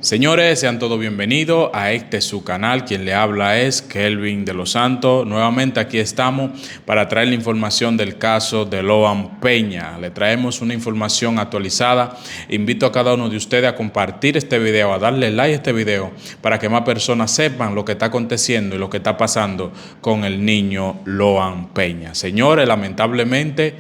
Señores, sean todos bienvenidos a este su canal. Quien le habla es Kelvin de los Santos. Nuevamente aquí estamos para traer la información del caso de Loan Peña. Le traemos una información actualizada. Invito a cada uno de ustedes a compartir este video, a darle like a este video para que más personas sepan lo que está aconteciendo y lo que está pasando con el niño Loan Peña. Señores, lamentablemente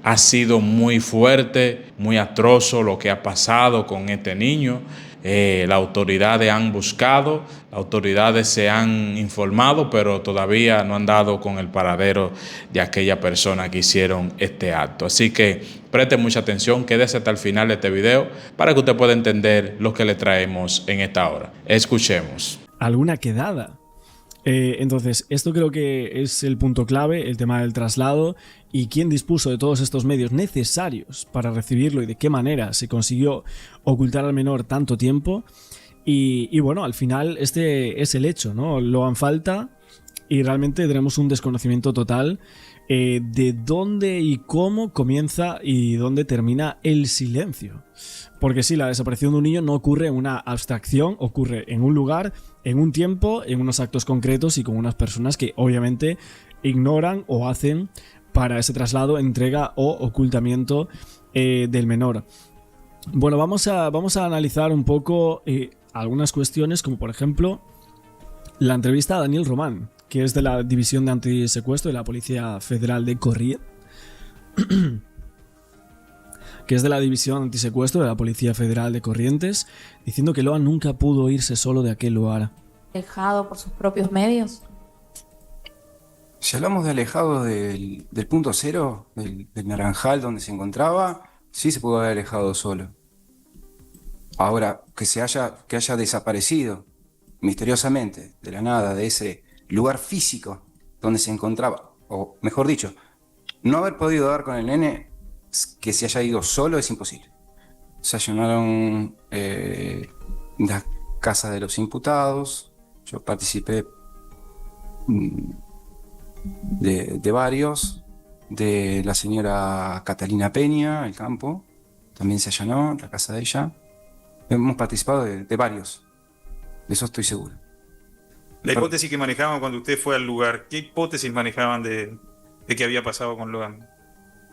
ha sido muy fuerte, muy atroz lo que ha pasado con este niño. Las autoridades han buscado, las autoridades se han informado, pero todavía no han dado con el paradero de aquella persona que hicieron este acto. Así que preste mucha atención, quédese hasta el final de este video para que usted pueda entender lo que le traemos en esta hora. Escuchemos. ¿Alguna quedada? Entonces, esto creo que es el punto clave, el tema del traslado y quién dispuso de todos estos medios necesarios para recibirlo y de qué manera se consiguió ocultar al menor tanto tiempo. Y bueno, al final este es el hecho, ¿no? Loan falta y realmente tenemos un desconocimiento total de dónde y cómo comienza y dónde termina el silencio. Porque sí, la desaparición de un niño no ocurre en una abstracción, ocurre en un lugar, en un tiempo, en unos actos concretos y con unas personas que obviamente ignoran o hacen para ese traslado, entrega o ocultamiento del menor. Bueno, vamos a analizar un poco algunas cuestiones, como por ejemplo la entrevista a Daniel Román, que es de la División de Antisecuestro de la Policía Federal de Corrientes. Que es de la División Antisecuestro de la Policía Federal de Corrientes, diciendo que Loan nunca pudo irse solo de aquel lugar. ¿Alejado por sus propios medios? Si hablamos de alejado del punto cero, del Naranjal donde se encontraba, sí se pudo haber alejado solo. Ahora, que haya desaparecido misteriosamente, de la nada, de ese lugar físico donde se encontraba, o mejor dicho, no haber podido dar con el nene, que se haya ido solo es imposible. Se allanaron las casas de los imputados. Yo participé de varios. De la señora Catalina Peña, el campo, también se allanó la casa de ella. Hemos participado de varios. De eso estoy seguro. La hipótesis que manejaban cuando usted fue al lugar, ¿qué hipótesis manejaban de qué había pasado con Loan?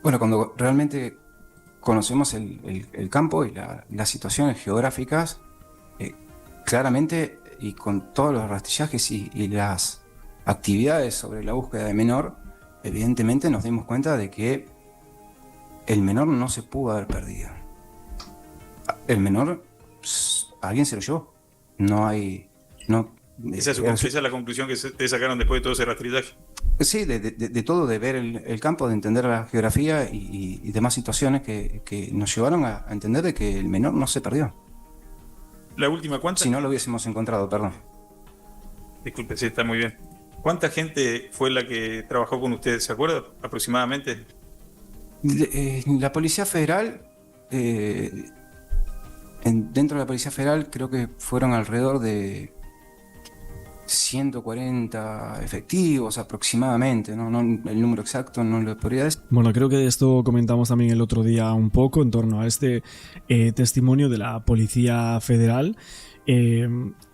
Bueno, cuando realmente conocemos el campo y las situaciones geográficas, claramente y con todos los rastrillajes y las actividades sobre la búsqueda de menor, evidentemente nos dimos cuenta de que el menor no se pudo haber perdido. El menor, alguien se lo llevó. Esa es la conclusión que ustedes sacaron después de todo ese rastrillaje. Sí, de todo, de ver el campo, de entender la geografía y demás situaciones que nos llevaron a entender de que el menor no se perdió. La última, ¿cuánta? Si no lo hubiésemos encontrado, perdón. Disculpe, sí, está muy bien. ¿Cuánta gente fue la que trabajó con ustedes? ¿Se acuerda aproximadamente? La Policía Federal, dentro de la Policía Federal creo que fueron alrededor de 140 efectivos aproximadamente, ¿no? El número exacto no lo podría decir. Bueno, creo que de esto comentamos también el otro día un poco en torno a este testimonio de la Policía Federal.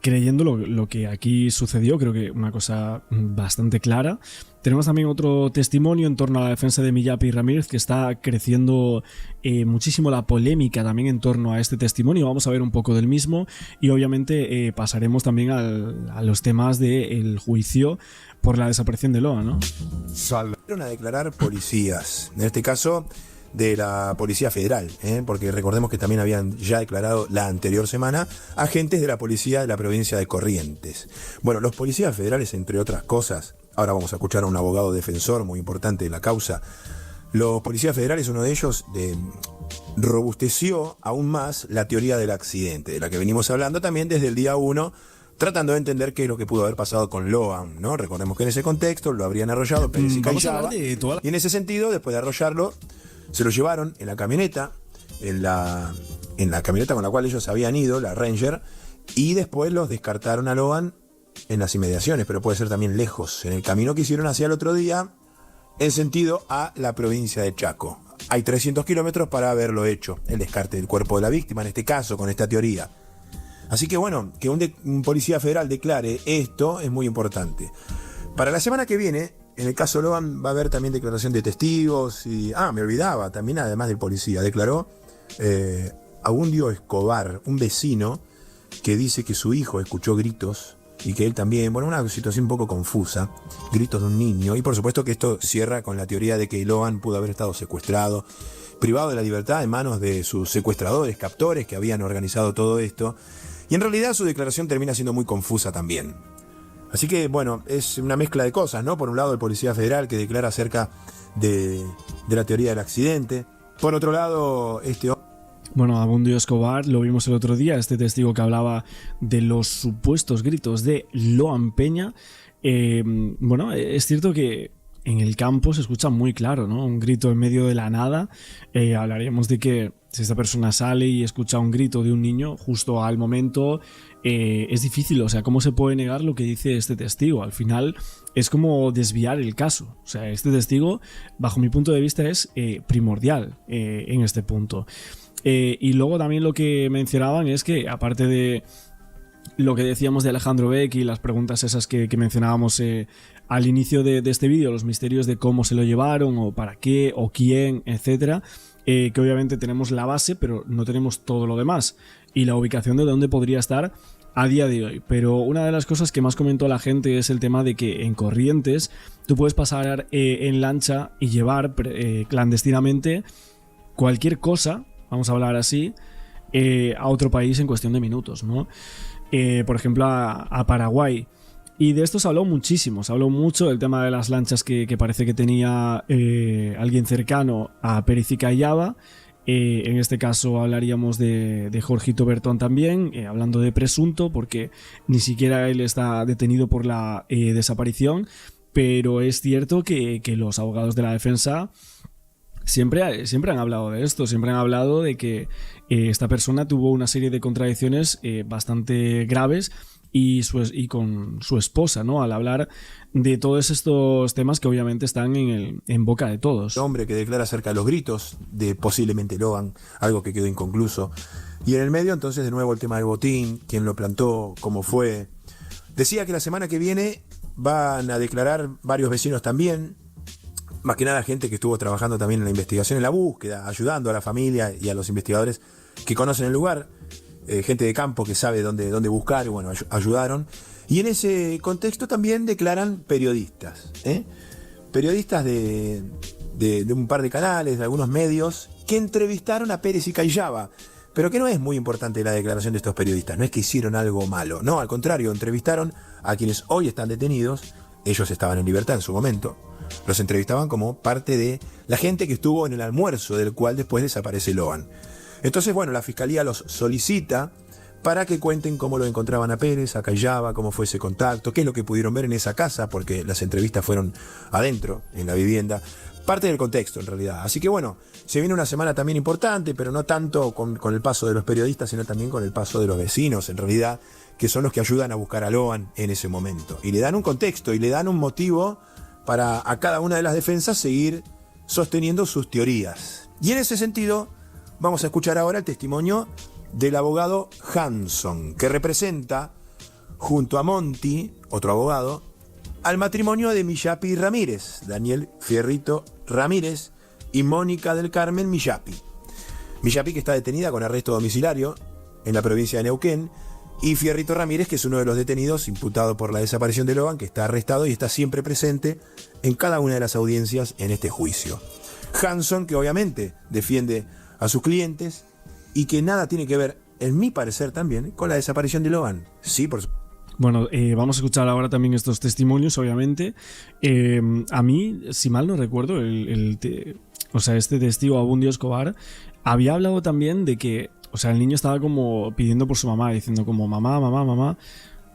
Creyendo lo que aquí sucedió, creo que una cosa bastante clara. Tenemos también otro testimonio en torno a la defensa de Miyapi Ramírez, que está creciendo muchísimo la polémica también en torno a este testimonio. Vamos a ver un poco del mismo y obviamente pasaremos también a los temas del juicio por la desaparición de Loan, ¿no? Salieron a declarar policías, en este caso de la Policía Federal, porque recordemos que también habían ya declarado la anterior semana agentes de la policía de la provincia de Corrientes. Bueno, los policías federales, entre otras cosas, ahora vamos a escuchar a un abogado defensor muy importante de la causa, los policías federales, uno de ellos robusteció aún más la teoría del accidente, de la que venimos hablando también desde el día 1, tratando de entender qué es lo que pudo haber pasado con Loan, ¿no? Recordemos que en ese contexto lo habrían arrollado Pérez y Cayaba, y en ese sentido, después de arrollarlo, se lo llevaron en la camioneta, en la camioneta con la cual ellos habían ido, la Ranger, y después los descartaron a Loan en las inmediaciones, pero puede ser también lejos, en el camino que hicieron hacia el otro día, en sentido a la provincia de Chaco. Hay 300 kilómetros para haberlo hecho, el descarte del cuerpo de la víctima, en este caso, con esta teoría. Así que bueno, que un policía federal declare esto es muy importante. Para la semana que viene, en el caso Logan va a haber también declaración de testigos y... me olvidaba, también además del policía, declaró Abundio Escobar, un vecino que dice que su hijo escuchó gritos y que él también, bueno, una situación un poco confusa, gritos de un niño, y por supuesto que esto cierra con la teoría de que Logan pudo haber estado secuestrado, privado de la libertad en manos de sus secuestradores, captores que habían organizado todo esto, y en realidad su declaración termina siendo muy confusa también. Así que, bueno, es una mezcla de cosas, ¿no? Por un lado el policía federal que declara acerca de la teoría del accidente, por otro lado Bueno, Abundio Escobar lo vimos el otro día, este testigo que hablaba de los supuestos gritos de Loan Peña. Bueno, es cierto que en el campo se escucha muy claro, ¿no? Un grito en medio de la nada. Hablaríamos de que si esta persona sale y escucha un grito de un niño justo al momento, es difícil. O sea, ¿cómo se puede negar lo que dice este testigo? Al final es como desviar el caso. O sea, este testigo, bajo mi punto de vista, es primordial en este punto. Y luego también lo que mencionaban es que, aparte de lo que decíamos de Alejandro Beck y las preguntas esas que mencionábamos al inicio de este vídeo, los misterios de cómo se lo llevaron o para qué o quién, etcétera, que obviamente tenemos la base, pero no tenemos todo lo demás y la ubicación de dónde podría estar a día de hoy. Pero una de las cosas que más comentó la gente es el tema de que en Corrientes tú puedes pasar en lancha y llevar clandestinamente cualquier cosa, vamos a hablar así, a otro país en cuestión de minutos, ¿no? Por ejemplo, a Paraguay. Y de esto se habló muchísimo, se habló mucho del tema de las lanchas que parece que tenía alguien cercano a Pérez y Callaba. En este caso hablaríamos de Jorgito Bertón también, hablando de presunto, porque ni siquiera él está detenido por la desaparición, pero es cierto que los abogados de la defensa siempre han hablado de esto, siempre han hablado de que esta persona tuvo una serie de contradicciones bastante graves y con su esposa, ¿no? Al hablar de todos estos temas que obviamente están en boca de todos. Hombre que declara acerca de los gritos de posiblemente Logan, algo que quedó inconcluso. Y en el medio, entonces, de nuevo el tema del botín, quién lo plantó, cómo fue. Decía que la semana que viene van a declarar varios vecinos también, más que nada gente que estuvo trabajando también en la investigación, en la búsqueda, ayudando a la familia y a los investigadores que conocen el lugar, gente de campo que sabe dónde buscar, y bueno, ayudaron. Y en ese contexto también declaran periodistas, periodistas de un par de canales, de algunos medios, que entrevistaron a Pérez y Callaba, pero que no es muy importante la declaración de estos periodistas, no es que hicieron algo malo, no, al contrario, entrevistaron a quienes hoy están detenidos, ellos estaban en libertad en su momento, los entrevistaban como parte de la gente que estuvo en el almuerzo del cual después desaparece Logan. Entonces, bueno, la fiscalía los solicita para que cuenten cómo lo encontraban a Pérez, a Callaba, cómo fue ese contacto, qué es lo que pudieron ver en esa casa, porque las entrevistas fueron adentro, en la vivienda. Parte del contexto, en realidad. Así que bueno, se viene una semana también importante, pero no tanto con el paso de los periodistas, sino también con el paso de los vecinos, en realidad, que son los que ayudan a buscar a Logan en ese momento. Y le dan un contexto y le dan un motivo para a cada una de las defensas seguir sosteniendo sus teorías. Y en ese sentido, vamos a escuchar ahora el testimonio del abogado Hanson, que representa, junto a Monti, otro abogado, al matrimonio de Millapi Ramírez, Daniel Fierrito Ramírez y Mónica del Carmen Millapi. Millapi, que está detenida con arresto domiciliario en la provincia de Neuquén, y Fierrito Ramírez, que es uno de los detenidos imputado por la desaparición de Logan, que está arrestado y está siempre presente en cada una de las audiencias en este juicio. Hanson, que obviamente defiende a sus clientes y que nada tiene que ver, en mi parecer también, con la desaparición de Logan. Sí, por supuesto. Bueno, vamos a escuchar ahora también estos testimonios, obviamente. A mí, si mal no recuerdo, este testigo Abundio Escobar había hablado también de que, o sea, el niño estaba como pidiendo por su mamá, diciendo como mamá, mamá, mamá,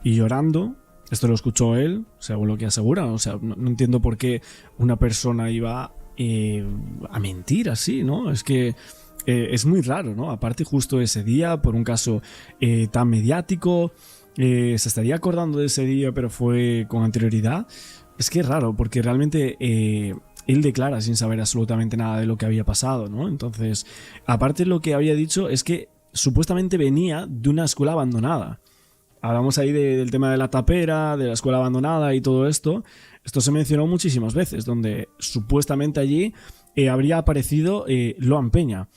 y llorando. Esto lo escuchó él, según lo que asegura. O sea, no entiendo por qué una persona iba a mentir así, ¿no? Es que es muy raro, ¿no? Aparte, justo ese día, por un caso tan mediático, se estaría acordando de ese día, pero fue con anterioridad. Es que es raro, porque realmente él declara sin saber absolutamente nada de lo que había pasado, ¿no? Entonces, aparte lo que había dicho es que supuestamente venía de una escuela abandonada. Hablamos ahí del tema de la tapera, de la escuela abandonada y todo esto. Esto se mencionó muchísimas veces, donde supuestamente allí habría aparecido Loan Peña.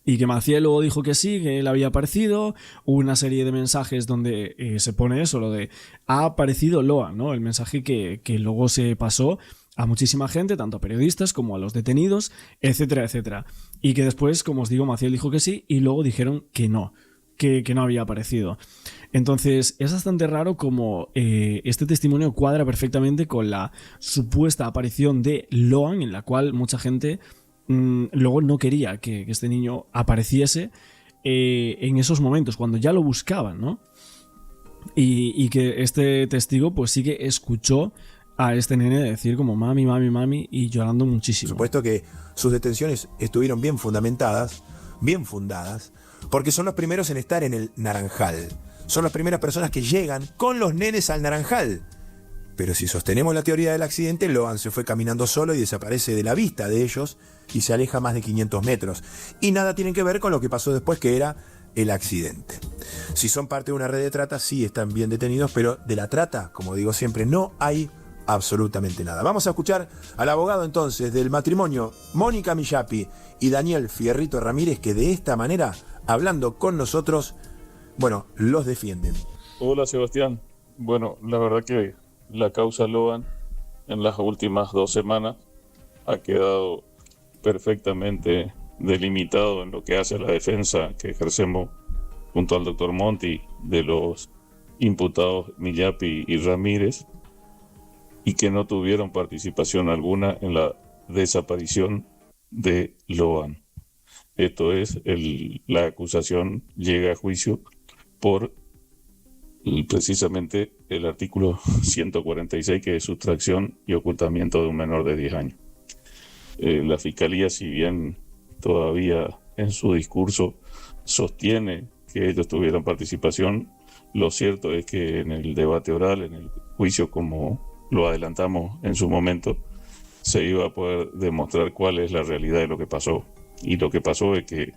Y que Maciel luego dijo que sí, que él había aparecido. Hubo una serie de mensajes donde se pone eso, lo de ha aparecido Loan, ¿no? El mensaje que luego se pasó a muchísima gente, tanto a periodistas como a los detenidos, etcétera, etcétera. Y que después, como os digo, Maciel dijo que sí y luego dijeron que no había aparecido. Entonces es bastante raro como este testimonio cuadra perfectamente con la supuesta aparición de Loan, en la cual mucha gente luego no quería que este niño apareciese en esos momentos, cuando ya lo buscaban, ¿no? Y que este testigo pues sí que escuchó a este nene decir como mami, mami, mami, y llorando muchísimo. Por supuesto que sus detenciones estuvieron bien fundamentadas, bien fundadas, porque son los primeros en estar en el Naranjal. Son las primeras personas que llegan con los nenes al Naranjal. Pero si sostenemos la teoría del accidente, Loan se fue caminando solo y desaparece de la vista de ellos y se aleja más de 500 metros. Y nada tiene que ver con lo que pasó después, que era el accidente. Si son parte de una red de trata, sí están bien detenidos, pero de la trata, como digo siempre, no hay absolutamente nada. Vamos a escuchar al abogado entonces del matrimonio, Mónica Millapi y Daniel Fierrito Ramírez, que de esta manera, hablando con nosotros, bueno, los defienden. Hola Sebastián. Bueno, la verdad que la causa Loan en las últimas 2 semanas ha quedado perfectamente delimitado en lo que hace a la defensa que ejercemos junto al doctor Monti de los imputados Millapi y Ramírez, y que no tuvieron participación alguna en la desaparición de Loan. Esto es, la acusación llega a juicio por precisamente el artículo 146, que es sustracción y ocultamiento de un menor de 10 años. La Fiscalía, si bien todavía en su discurso sostiene que ellos tuvieron participación, lo cierto es que en el debate oral, en el juicio, como lo adelantamos en su momento, se iba a poder demostrar cuál es la realidad de lo que pasó. Y lo que pasó es que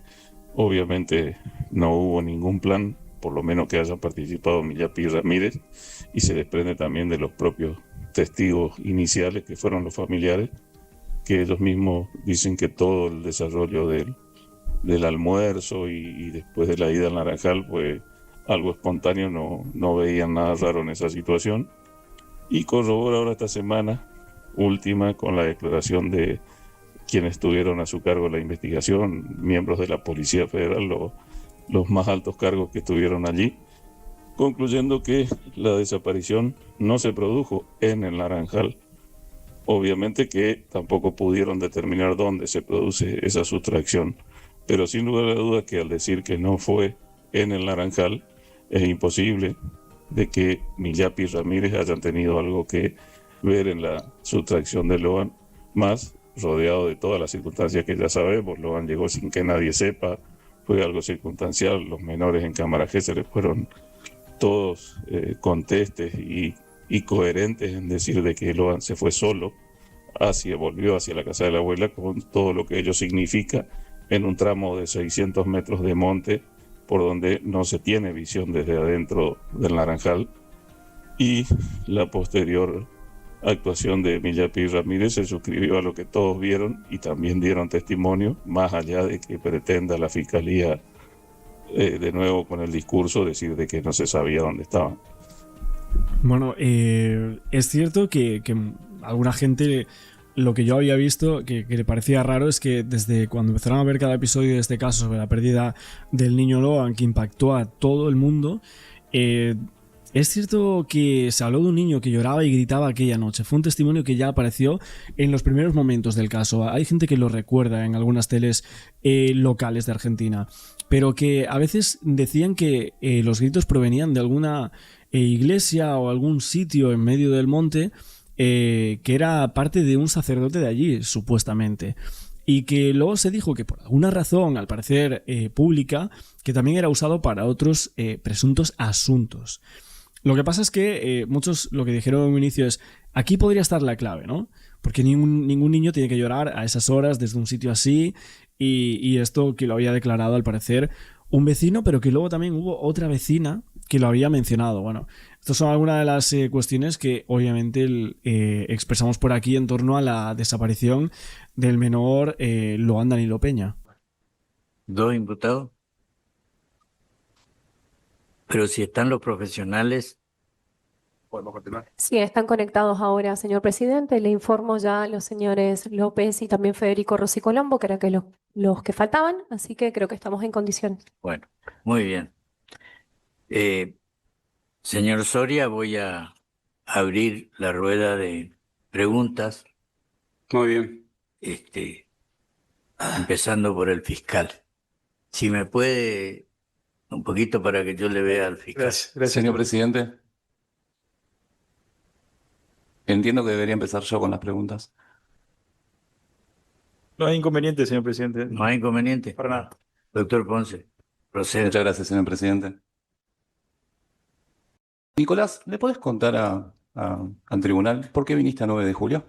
obviamente no hubo ningún plan, por lo menos que haya participado Millapi y Ramírez, y se desprende también de los propios testigos iniciales, que fueron los familiares, que ellos mismos dicen que todo el desarrollo del almuerzo y después de la ida al Naranjal fue algo espontáneo, no veían nada raro en esa situación. Y corrobora ahora esta semana última con la declaración de quienes estuvieron a su cargo la investigación, miembros de la Policía Federal, los más altos cargos que estuvieron allí, concluyendo que la desaparición no se produjo en el Naranjal. Obviamente que tampoco pudieron determinar dónde se produce esa sustracción, pero sin lugar a dudas que al decir que no fue en el Naranjal, es imposible de que Millapi y Ramírez hayan tenido algo que ver en la sustracción de Loan, más rodeado de todas las circunstancias que ya sabemos. Loan llegó sin que nadie sepa, fue algo circunstancial, los menores en cámara G se les fueron todos contestes y coherentes en decir de que Loan se fue solo, volvió hacia la casa de la abuela, con todo lo que ello significa en un tramo de 600 metros de monte, por donde no se tiene visión desde adentro del Naranjal, y la posterior actuación de Millapi y Ramírez se suscribió a lo que todos vieron y también dieron testimonio, más allá de que pretenda la Fiscalía, de nuevo con el discurso, decir de que no se sabía dónde estaban. Bueno, es cierto que alguna gente, lo que yo había visto que le parecía raro es que desde cuando empezaron a ver cada episodio de este caso sobre la pérdida del niño Loan, que impactó a todo el mundo, es cierto que se habló de un niño que lloraba y gritaba aquella noche. Fue un testimonio que ya apareció en los primeros momentos del caso. Hay gente que lo recuerda en algunas teles locales de Argentina, pero que a veces decían que los gritos provenían de alguna iglesia o algún sitio en medio del monte, que era parte de un sacerdote de allí, supuestamente. Y que luego se dijo que por alguna razón, al parecer pública, que también era usado para otros presuntos asuntos. Lo que pasa es que muchos lo que dijeron en un inicio es: aquí podría estar la clave, ¿no? Porque ningún niño tiene que llorar a esas horas desde un sitio así, y esto que lo había declarado al parecer un vecino, pero que luego también hubo otra vecina que lo había mencionado. Bueno, estas son algunas de las cuestiones que obviamente expresamos por aquí en torno a la desaparición del menor Loan Danilo Peña. Dos imputados. Pero si están los profesionales, Podemos continuar. Sí, están conectados ahora, señor presidente. Le informo ya a los señores López y también Federico Rossi Colombo, que eran los que faltaban, así que creo que estamos en condición. bueno, muy bien. Señor Soria, voy a abrir la rueda de preguntas, Muy bien. empezando por el fiscal. Si me puede, un poquito para que yo le vea al fiscal. Gracias. Señor presidente, entiendo que debería empezar yo con las preguntas. No hay inconveniente, señor presidente. ¿No hay inconveniente? Para nada. Doctor Ponce, proceda. Muchas gracias, señor presidente. Nicolás, ¿le podés contar al tribunal por qué viniste a 9 de julio?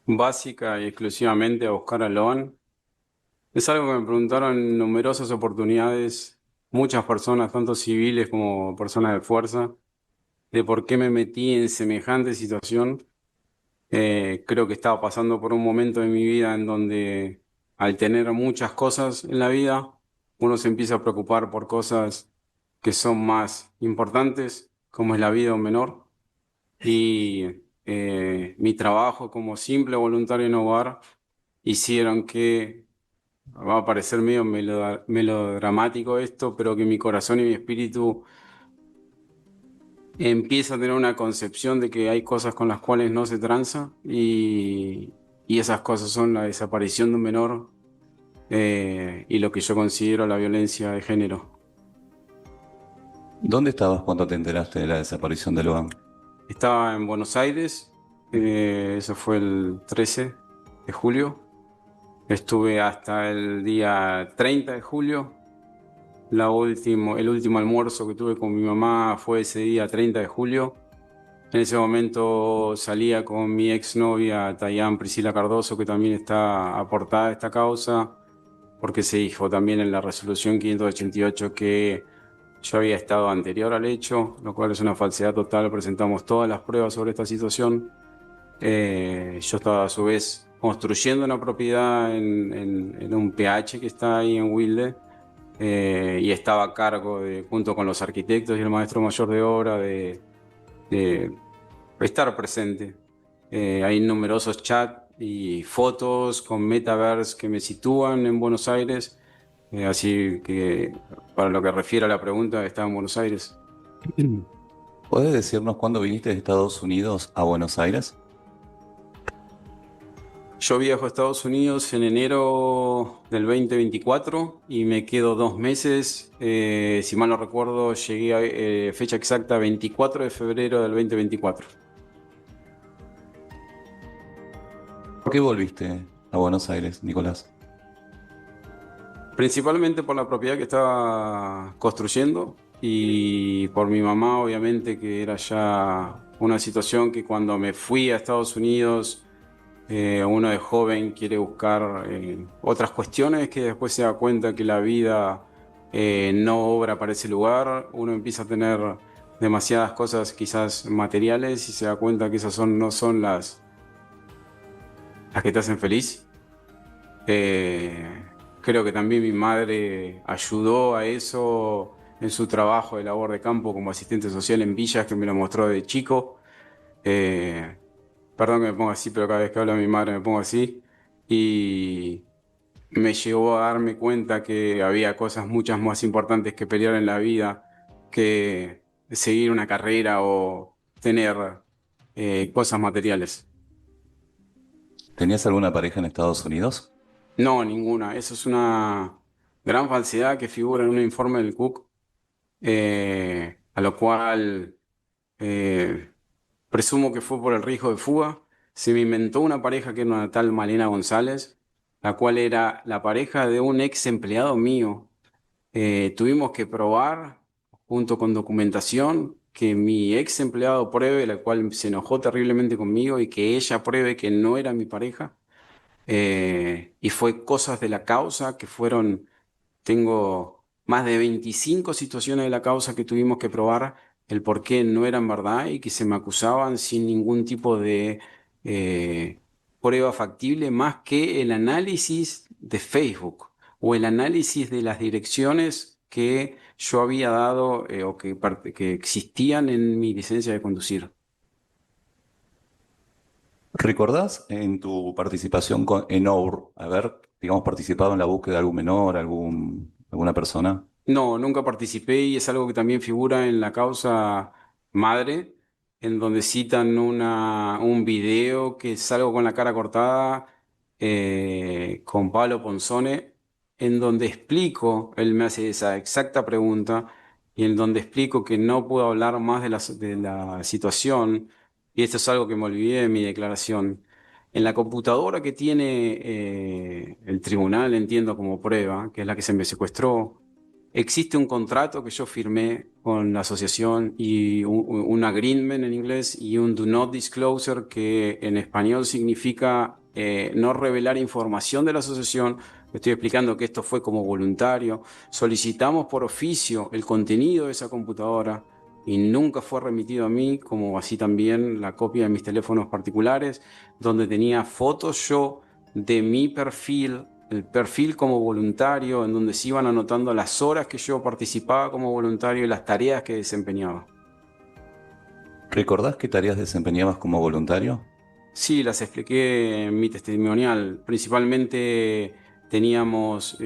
Básica y exclusivamente a buscar a Loan. Es algo que me preguntaron en numerosas oportunidades, muchas personas, tanto civiles como personas de fuerza, de por qué me metí en semejante situación. Creo que estaba pasando por un momento de mi vida en donde, al tener muchas cosas en la vida, uno se empieza a preocupar por cosas que son más importantes, como es la vida de un menor. Y mi trabajo como simple voluntario en hogar hicieron que, va a parecer medio melodramático esto, pero que mi corazón y mi espíritu empieza a tener una concepción de que hay cosas con las cuales no se tranza, y esas cosas son la desaparición de un menor y lo que yo considero la violencia de género. ¿Dónde estabas cuando te enteraste de la desaparición de Loan? Estaba en Buenos Aires, eso fue el 13 de julio. Estuve hasta el día 30 de julio. El último almuerzo que tuve con mi mamá fue ese día 30 de julio. En ese momento salía con mi exnovia Tayán Priscila Cardoso, que también está aportada a esta causa, porque se dijo también en la resolución 588 que yo había estado anterior al hecho, lo cual es una falsedad total. Presentamos todas las pruebas sobre esta situación. Yo estaba a su vez construyendo una propiedad en un PH que está ahí en Wilde, y estaba a cargo, junto con los arquitectos y el maestro mayor de obra, de estar presente. Hay numerosos chats y fotos con metaverse que me sitúan en Buenos Aires, así que para lo que refiere a la pregunta, estaba en Buenos Aires. ¿Podés decirnos cuándo viniste de Estados Unidos a Buenos Aires? Yo viajo a Estados Unidos en enero del 2024 y me quedo 2 meses. Si mal no recuerdo, llegué a fecha exacta 24 de febrero del 2024. ¿Por qué volviste a Buenos Aires, Nicolás? Principalmente por la propiedad que estaba construyendo y por mi mamá, obviamente, que era ya una situación que cuando me fui a Estados Unidos, uno de joven quiere buscar otras cuestiones, que después se da cuenta que la vida no obra para ese lugar. Uno empieza a tener demasiadas cosas quizás materiales y se da cuenta que esas no son las que te hacen feliz. Creo que también mi madre ayudó a eso en su trabajo de labor de campo como asistente social en villas, que me lo mostró de chico. Perdón que me ponga así, pero cada vez que hablo de mi madre me pongo así. Y me llevó a darme cuenta que había cosas muchas más importantes que pelear en la vida, que seguir una carrera o tener cosas materiales. ¿Tenías alguna pareja en Estados Unidos? No, ninguna. Eso es una gran falsedad que figura en un informe del Cook, a lo cual presumo que fue por el riesgo de fuga. Se me inventó una pareja que era una tal Malena González, la cual era la pareja de un ex empleado mío. Tuvimos que probar, junto con documentación, que mi ex empleado pruebe, la cual se enojó terriblemente conmigo, y que ella pruebe que no era mi pareja. Y fue cosas de la causa que fueron tengo más de 25 situaciones de la causa que tuvimos que probar el por qué no eran verdad y que se me acusaban sin ningún tipo de prueba factible más que el análisis de Facebook o el análisis de las direcciones que yo había dado o que existían en mi licencia de conducir. ¿Recordás en tu participación en OUR haber, digamos, participado en la búsqueda de algún menor, alguna persona? No, nunca participé y es algo que también figura en la causa madre, en donde citan un video que salgo con la cara cortada con Pablo Ponzone, en donde explico, él me hace esa exacta pregunta, y en donde explico que no puedo hablar más de la situación, y esto es algo que me olvidé de mi declaración. En la computadora que tiene el tribunal, entiendo como prueba, que es la que se me secuestró, existe un contrato que yo firmé con la asociación y un agreement en inglés y un do not disclosure que en español significa no revelar información de la asociación. Estoy explicando que esto fue como voluntario. Solicitamos por oficio el contenido de esa computadora y nunca fue remitido a mí, como así también la copia de mis teléfonos particulares, donde tenía fotos yo de mi perfil, el perfil como voluntario, en donde se iban anotando las horas que yo participaba como voluntario y las tareas que desempeñaba. ¿Recordás qué tareas desempeñabas como voluntario? Sí, las expliqué en mi testimonial. Principalmente teníamos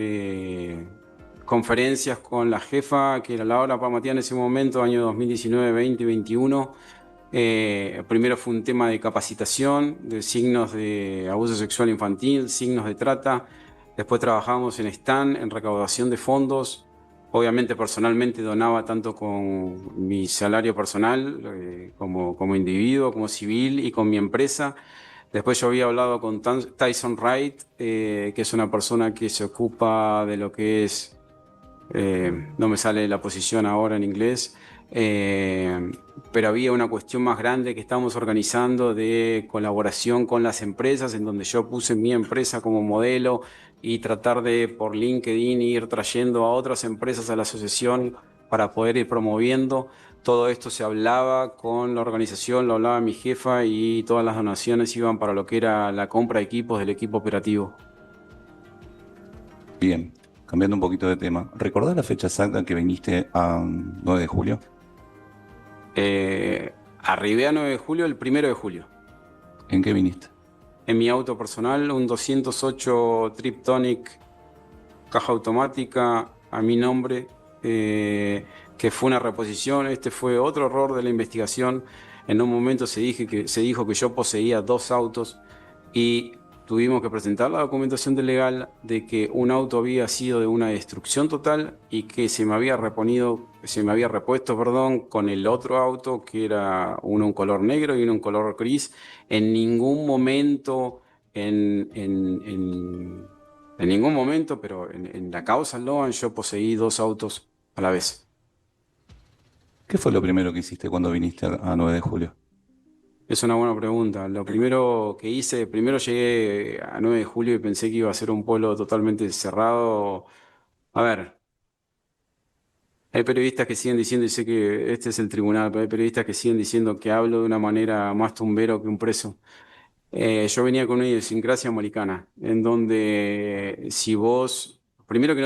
conferencias con la jefa, que era Laura Pamatía en ese momento, año 2019, 20 y 21. Primero fue un tema de capacitación, de signos de abuso sexual infantil, signos de trata. Después trabajamos en stand, en recaudación de fondos. Obviamente personalmente donaba tanto con mi salario personal como individuo, como civil y con mi empresa. Después yo había hablado con Tyson Wright, que es una persona que se ocupa de lo que es, no me sale la posición ahora en inglés, pero había una cuestión más grande que estábamos organizando de colaboración con las empresas, en donde yo puse mi empresa como modelo y tratar de por LinkedIn ir trayendo a otras empresas a la asociación para poder ir promoviendo. Todo esto se hablaba con la organización, lo hablaba mi jefa y todas las donaciones iban para lo que era la compra de equipos del equipo operativo. Bien, cambiando un poquito de tema. ¿Recordás la fecha exacta en que viniste a 9 de julio? Arribé a 9 de julio el 1 de julio. ¿En qué viniste? En mi auto personal, un 208 Triptonic, caja automática, a mi nombre, que fue una reposición. Este fue otro error de la investigación. En un momento se dijo que yo poseía 2 autos y tuvimos que presentar la documentación legal de que un auto había sido de una destrucción total y que se me había repuesto, con el otro auto, que era uno un color negro y uno un color gris. En ningún momento, en ningún momento, pero en la causa Loan yo poseí 2 autos a la vez. ¿Qué fue lo primero que hiciste cuando viniste a 9 de julio? Es una buena pregunta. Lo primero que hice, primero llegué a 9 de julio y pensé que iba a ser un pueblo totalmente cerrado. A ver, hay periodistas que siguen diciendo, y sé que este es el tribunal, pero hay periodistas que siguen diciendo que hablo de una manera más tumbero que un preso. Yo venía con una idiosincrasia americana, en donde si vos, primero que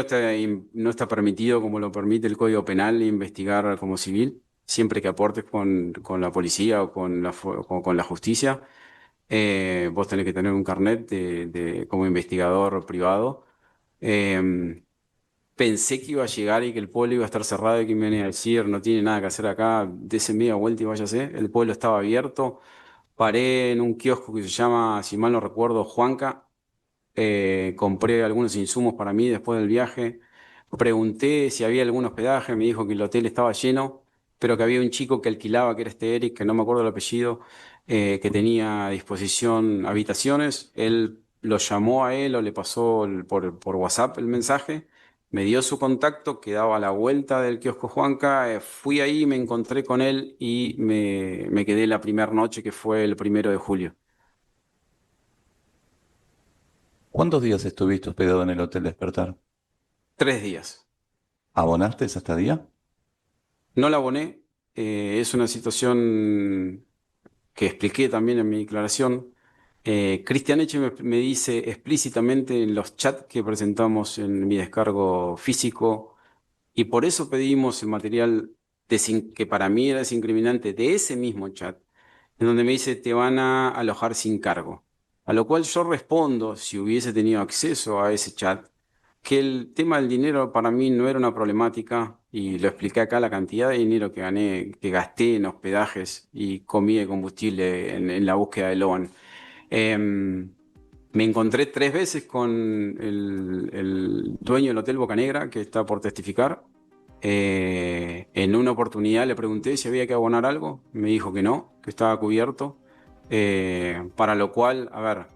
no está permitido, como lo permite el Código Penal, investigar como civil, siempre que aportes con la policía o con la justicia. Vos tenés que tener un carnet como investigador privado. Pensé que iba a llegar y que el pueblo iba a estar cerrado y que me iban a decir, no tiene nada que hacer acá, dése media vuelta y váyase. El pueblo estaba abierto. Paré en un kiosco que se llama, si mal no recuerdo, Juanca. Compré algunos insumos para mí después del viaje. Pregunté si había algún hospedaje, me dijo que el hotel estaba lleno, pero que había un chico que alquilaba, que era este Eric, que no me acuerdo el apellido, que tenía a disposición habitaciones. Él lo llamó a él o le pasó por WhatsApp el mensaje, me dio su contacto, que daba la vuelta del kiosco Juanca. Fui ahí, me encontré con él y me quedé la primera noche, que fue el 1 de julio. ¿Cuántos días estuviste hospedado en el Hotel Despertar? 3 días. ¿Abonaste esa estadía? No la aboné. Es una situación que expliqué también en mi declaración. Cristian Eche me dice explícitamente en los chats que presentamos en mi descargo físico, y por eso pedimos el material que para mí era desincriminante de ese mismo chat, en donde me dice te van a alojar sin cargo. A lo cual yo respondo, si hubiese tenido acceso a ese chat, que el tema del dinero para mí no era una problemática, y lo expliqué acá, la cantidad de dinero que gané, que gasté en hospedajes y comida y combustible en la búsqueda de Loan. Em, Me encontré 3 veces con el dueño del Hotel Bocanegra, que está por testificar. En una oportunidad le pregunté si había que abonar algo. Me dijo que no, que estaba cubierto. Para lo cual, a ver,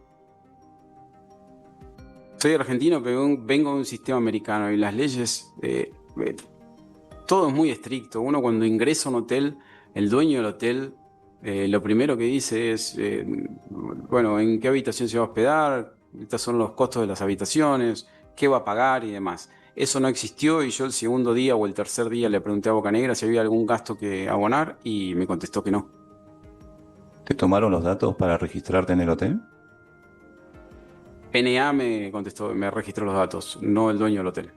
soy argentino, pero vengo de un sistema americano y las leyes, todo es muy estricto. Uno cuando ingresa a un hotel, el dueño del hotel, lo primero que dice es, bueno, ¿en qué habitación se va a hospedar? Estos son los costos de las habitaciones, qué va a pagar y demás. Eso no existió, y yo el segundo día o el tercer día le pregunté a Bocanegra si había algún gasto que abonar y me contestó que no. ¿Te tomaron los datos para registrarte en el hotel? PNA me contestó, me registró los datos, no el dueño del hotel.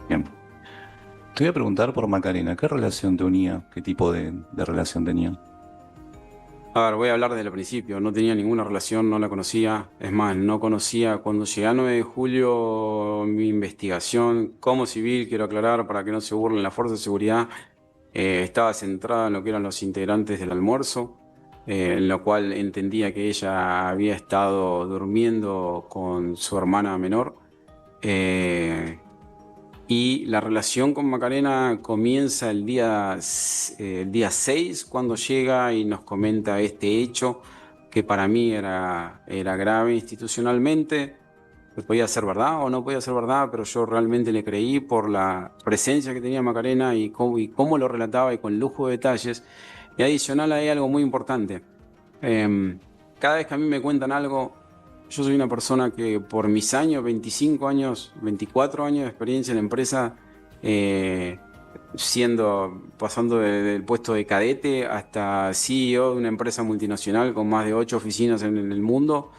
Bien. Te voy a preguntar por Macarena, ¿qué relación te unía? ¿Qué tipo de relación tenía? A ver, voy a hablar desde el principio. No tenía ninguna relación, no la conocía. Es más, no conocía. Cuando llegué a 9 de julio, mi investigación como civil, quiero aclarar para que no se burlen la fuerza de seguridad, estaba centrada en lo que eran los integrantes del almuerzo, en lo cual entendía que ella había estado durmiendo con su hermana menor. Y la relación con Macarena comienza el día 6, cuando llega y nos comenta este hecho, que para mí era grave institucionalmente. Podía ser verdad o no podía ser verdad, pero yo realmente le creí por la presencia que tenía Macarena y cómo lo relataba, y con lujo de detalles. Y adicional hay algo muy importante. Cada vez que a mí me cuentan algo, yo soy una persona que por mis años, 25 años, 24 años de experiencia en la empresa, pasando del puesto de cadete hasta CEO de una empresa multinacional con más de 8 oficinas en el mundo,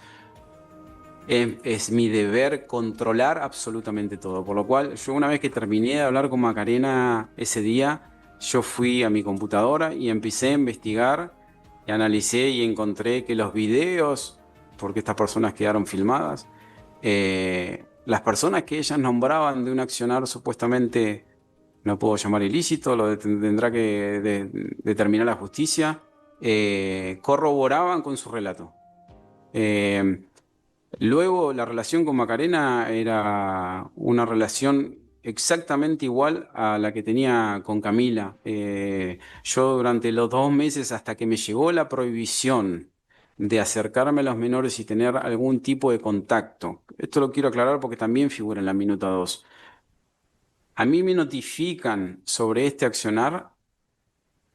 es mi deber controlar absolutamente todo. Por lo cual, yo una vez que terminé de hablar con Macarena ese día, yo fui a mi computadora y empecé a investigar y analicé, y encontré que los videos, porque estas personas quedaron filmadas, las personas que ellas nombraban de un accionar supuestamente, no puedo llamar ilícito, lo tendrá que determinar la justicia, corroboraban con su relato. Luego, la relación con Macarena era una relación exactamente igual a la que tenía con Camila. Yo durante los 2 meses, hasta que me llegó la prohibición de acercarme a los menores y tener algún tipo de contacto, esto lo quiero aclarar porque también figura en la minuta 2. A mí me notifican sobre este accionar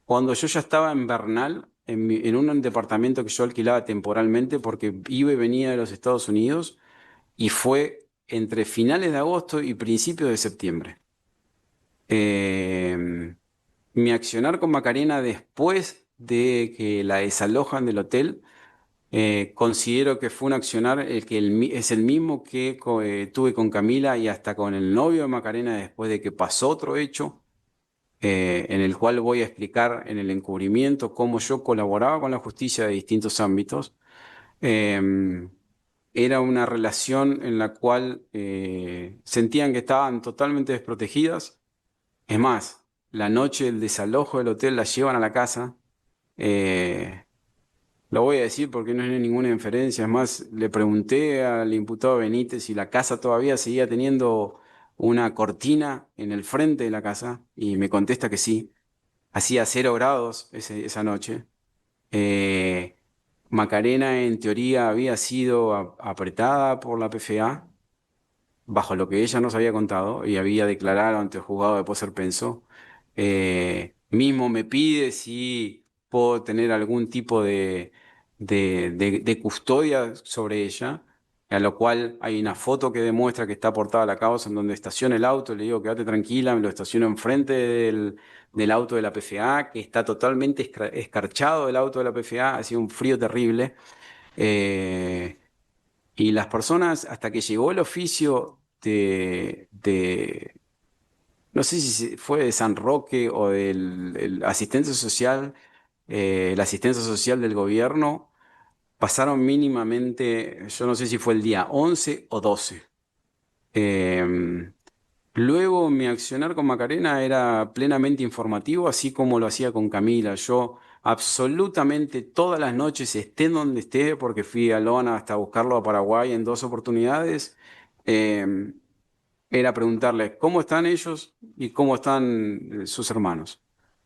cuando yo ya estaba en Bernal, en un departamento que yo alquilaba temporalmente porque iba y venía de los Estados Unidos, y fue entre finales de agosto y principios de septiembre. Mi accionar con Macarena después de que la desalojan del hotel, considero que fue un accionar es el mismo que tuve con Camila y hasta con el novio de Macarena, después de que pasó otro hecho, en el cual voy a explicar en el encubrimiento cómo yo colaboraba con la justicia de distintos ámbitos. Era una relación en la cual sentían que estaban totalmente desprotegidas. Es más, la noche del desalojo del hotel la llevan a la casa. Lo voy a decir porque no es ninguna inferencia. Es más, le pregunté al imputado Benítez si la casa todavía seguía teniendo una cortina en el frente de la casa, y me contesta que sí. Hacía 0 grados esa noche. Macarena, en teoría, había sido apretada por la PFA, bajo lo que ella nos había contado, y había declarado ante el juzgado de Poser Penso. Mismo me pide si puedo tener algún tipo de custodia sobre ella. a lo cual hay una foto que demuestra que está aportada a la causa en donde estaciona el auto, le digo, quédate tranquila, me lo estaciono enfrente del auto de la PFA, que está totalmente escarchado el auto de la PFA, ha sido un frío terrible. Y las personas, hasta que llegó el oficio no sé si fue de San Roque o del asistencia social, la asistencia social del gobierno, pasaron mínimamente, yo no sé si fue el día 11 o 12. Luego mi accionar con Macarena era plenamente informativo, así como lo hacía con Camila. Yo absolutamente todas las noches, esté donde esté, porque fui a Lona hasta buscarlo a Paraguay en 2 oportunidades, era preguntarles cómo están ellos y cómo están sus hermanos.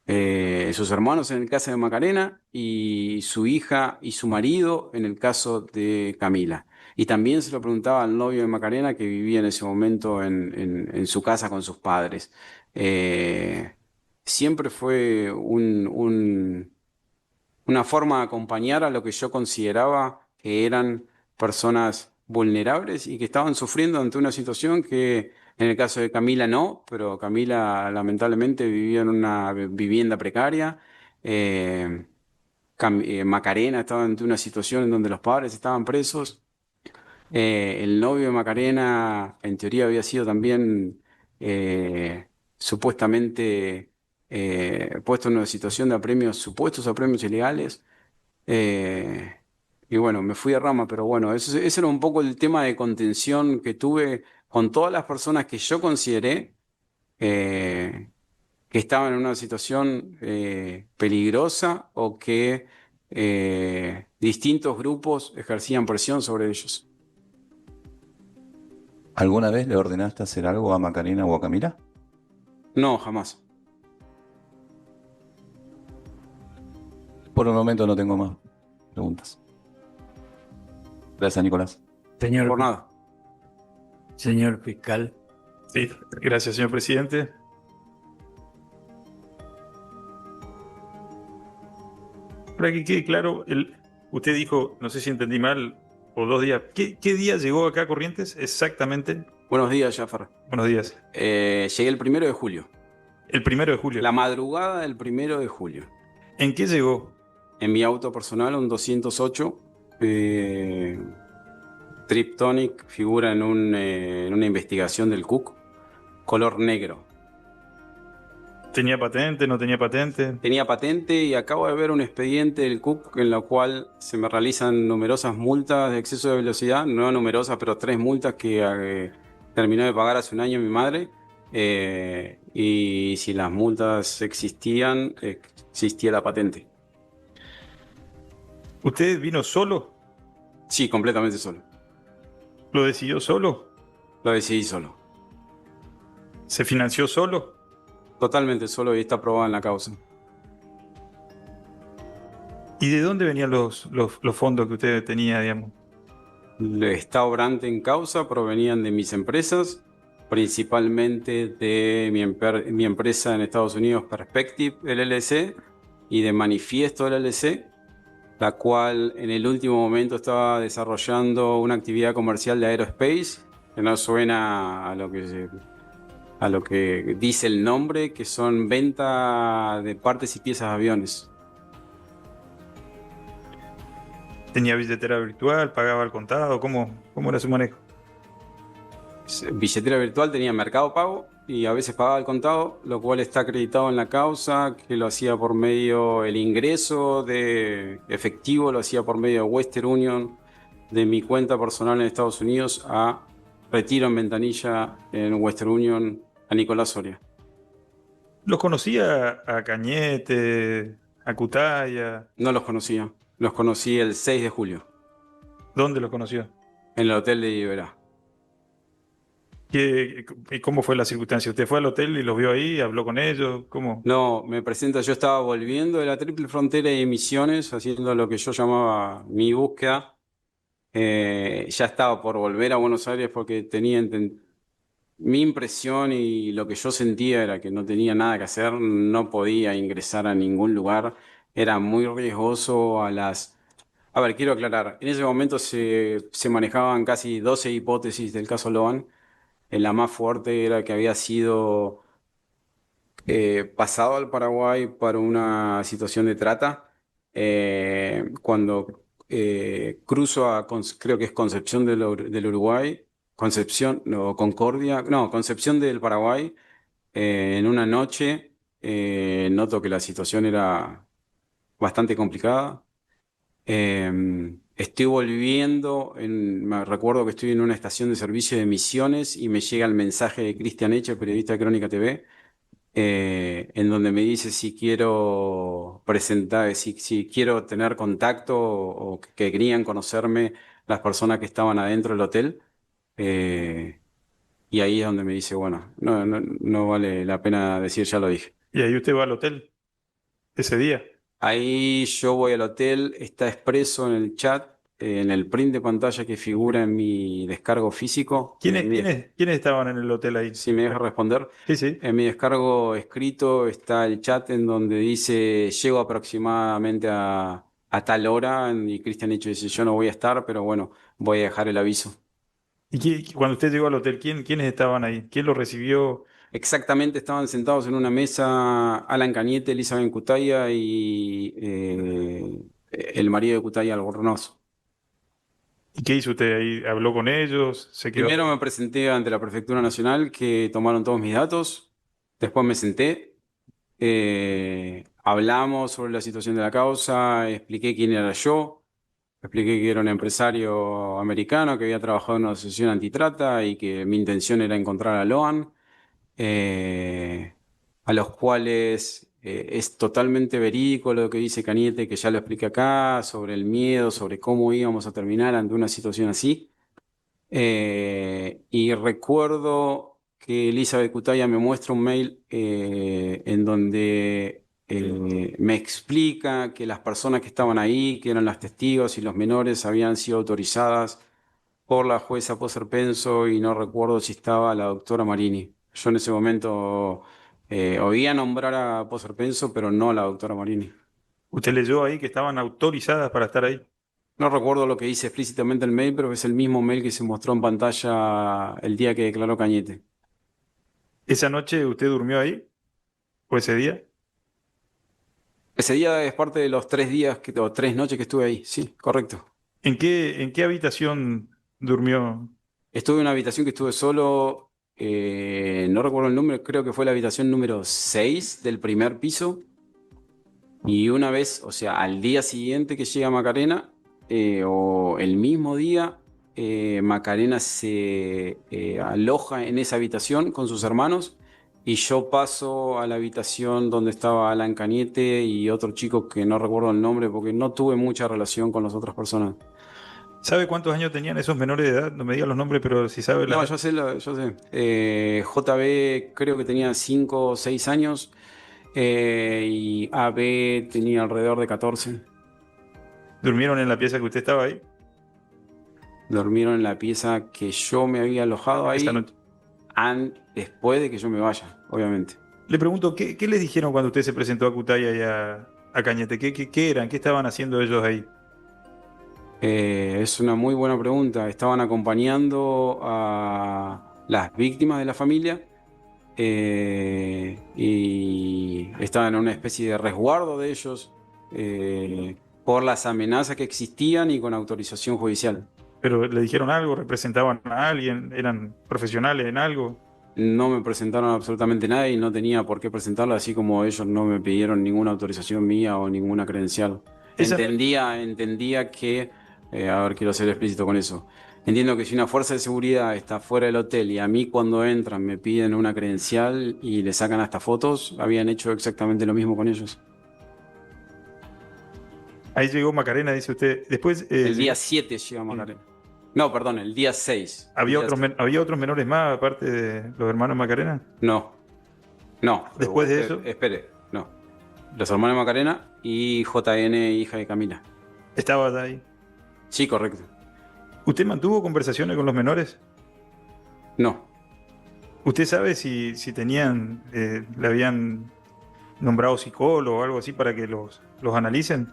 Sus hermanos en el caso de Macarena y su hija y su marido en el caso de Camila. Y también se lo preguntaba al novio de Macarena que vivía en ese momento en su casa con sus padres. Siempre fue una forma de acompañar a lo que yo consideraba que eran personas vulnerables y que estaban sufriendo ante una situación que en el caso de Camila no, pero Camila lamentablemente vivía en una vivienda precaria. Macarena estaba ante una situación en donde los padres estaban presos. El novio de Macarena en teoría había sido también supuestamente puesto en una situación de apremios, supuestos apremios ilegales. Eh, y bueno, me fui de rama, pero bueno, ese era un poco el tema de contención que tuve con todas las personas que yo consideré que estaban en una situación peligrosa o que distintos grupos ejercían presión sobre ellos. ¿Alguna vez le ordenaste hacer algo a Macarena o a Camila? No, jamás. Por el momento no tengo más preguntas. Gracias, Nicolás. Señor, Por nada. señor fiscal. Sí, gracias, señor presidente. Para que quede claro, usted dijo, no sé si entendí mal, o 2 días. ¿Qué día llegó acá a Corrientes exactamente? Buenos días, Jafar. Buenos días. Llegué el 1 de julio. El 1 de julio. La madrugada del 1 de julio. ¿En qué llegó? En mi auto personal, un 208. Triptonic figura en una investigación del CUC. Color negro. ¿Tenía patente? ¿No tenía patente? Tenía patente y acabo de ver un expediente del CUC en lo cual se me realizan numerosas multas de exceso de velocidad. No numerosas, pero 3 multas que terminó de pagar hace un año mi madre. Y si las multas existían, existía la patente. ¿Usted vino solo? Sí, completamente solo. ¿Lo decidió solo? Lo decidí solo. ¿Se financió solo? Totalmente solo y está aprobado en la causa. ¿Y de dónde venían los fondos que usted tenía, digamos? El estado obrante en causa provenían de mis empresas, principalmente de mi empresa en Estados Unidos, Perspective LLC, y de Manifiesto LLC, la cual en el último momento estaba desarrollando una actividad comercial de aerospace, que no suena a lo que dice el nombre, que son venta de partes y piezas de aviones. ¿Tenía billetera virtual? ¿Pagaba al contado? ¿Cómo era su manejo? Billetera virtual, tenía Mercado Pago y a veces pagaba al contado, lo cual está acreditado en la causa, que lo hacía por medio, el ingreso de efectivo lo hacía por medio de Western Union, de mi cuenta personal en Estados Unidos a retiro en ventanilla en Western Union a Nicolás Soria. ¿Los conocía a Cañete, a Cutaya? No los conocía, los conocí el 6 de julio. ¿Dónde los conoció? En el hotel de Iberá. ¿Y cómo fue la circunstancia? ¿Usted fue al hotel y los vio ahí, habló con ellos? ¿Cómo? No, me presenta, yo estaba volviendo de la Triple Frontera de Misiones, haciendo lo que yo llamaba mi búsqueda. Ya estaba por volver a Buenos Aires porque tenía mi impresión y lo que yo sentía era que no tenía nada que hacer, no podía ingresar a ningún lugar, era muy riesgoso a las A ver, quiero aclarar. En ese momento se manejaban casi 12 hipótesis del caso Loan. La más fuerte era que había sido pasado al Paraguay para una situación de trata. Cuando cruzo a, creo que es Concepción del Uruguay, Concepción, no, Concordia, no, Concepción del Paraguay, en una noche noto que la situación era bastante complicada. Estoy volviendo, me recuerdo que estoy en una estación de servicio de Misiones y me llega el mensaje de Cristian Eche, periodista de Crónica TV, en donde me dice si quiero presentar, si quiero tener contacto o que querían conocerme las personas que estaban adentro del hotel. Y ahí es donde me dice, bueno, no vale la pena decir, ya lo dije. ¿Y ahí usted va al hotel ese día? Ahí yo voy al hotel, está expreso en el chat, en el print de pantalla que figura en mi descargo físico. ¿Quiénes estaban en el hotel ahí? Si me deja responder. Sí, sí. En mi descargo escrito está el chat en donde dice, llego aproximadamente a tal hora, y Cristian Hecho dice, yo no voy a estar, pero bueno, voy a dejar el aviso. ¿Y cuando usted llegó al hotel, quiénes estaban ahí? ¿Quién lo recibió? Exactamente, estaban sentados en una mesa Alan Cañete, Elizabeth Cutaya y el marido de Cutaya, Albornoz. ¿Y qué hizo usted ahí? ¿Habló con ellos? ¿Se quedó? Primero me presenté ante la Prefectura Nacional, que tomaron todos mis datos. Después me senté, hablamos sobre la situación de la causa, expliqué quién era yo, expliqué que era un empresario americano que había trabajado en una asociación antitrata y que mi intención era encontrar a Loan. A los cuales es totalmente verídico lo que dice Cañete, que ya lo expliqué acá, sobre el miedo, sobre cómo íbamos a terminar ante una situación así. Y recuerdo que Elizabeth Cutaya me muestra un mail en donde me explica que las personas que estaban ahí, que eran las testigos y los menores, habían sido autorizadas por la jueza Poserpenso y no recuerdo si estaba la doctora Marini. Yo en ese momento oía nombrar a Poserpenso, pero no a la doctora Marini. ¿Usted leyó ahí que estaban autorizadas para estar ahí? No recuerdo lo que dice explícitamente el mail, pero es el mismo mail que se mostró en pantalla el día que declaró Cañete. ¿Esa noche usted durmió ahí? ¿O ese día? Ese día es parte de los 3 días o 3 noches que estuve ahí, sí, correcto. ¿En qué habitación durmió? Estuve en una habitación que estuve solo, no recuerdo el número, creo que fue la habitación número 6 del primer piso. Y una vez, o sea, al día siguiente que llega Macarena, o el mismo día, Macarena se aloja en esa habitación con sus hermanos y yo paso a la habitación donde estaba Alan Cañete y otro chico que no recuerdo el nombre porque no tuve mucha relación con las otras personas. ¿Sabe cuántos años tenían esos menores de edad? No me diga los nombres, pero si sabe la... No, yo sé, yo sé. JB creo que tenía 5 o 6 años y AB tenía alrededor de 14. ¿Durmieron en la pieza que usted estaba ahí? Durmieron en la pieza que yo me había alojado ahí Esta noche. Después de que yo me vaya, obviamente. Le pregunto, ¿qué les dijeron cuando usted se presentó a Cutaya y a Cañete? ¿Qué eran? ¿Qué estaban haciendo ellos ahí? Es una muy buena pregunta. Estaban acompañando a las víctimas de la familia y estaban en una especie de resguardo de ellos por las amenazas que existían y con autorización judicial. ¿Pero le dijeron algo? ¿Representaban a alguien? ¿Eran profesionales en algo? No me presentaron absolutamente nada y no tenía por qué presentarlo, así como ellos no me pidieron ninguna autorización mía o ninguna credencial. Entendía que, a ver, quiero ser explícito con eso. Entiendo que si una fuerza de seguridad está fuera del hotel y a mí cuando entran me piden una credencial y le sacan hasta fotos, habían hecho exactamente lo mismo con ellos. Ahí llegó Macarena, dice usted. Después, el día 7 llega Macarena. No, perdón, el día 6. ¿Había otros menores más aparte de los hermanos Macarena? No. ¿Después de eso? Espere, no. Los hermanos Macarena y JN, hija de Camila. ¿Estabas ahí? Sí, correcto. ¿Usted mantuvo conversaciones con los menores? No. ¿Usted sabe si tenían, le habían nombrado psicólogo o algo así para que los analicen?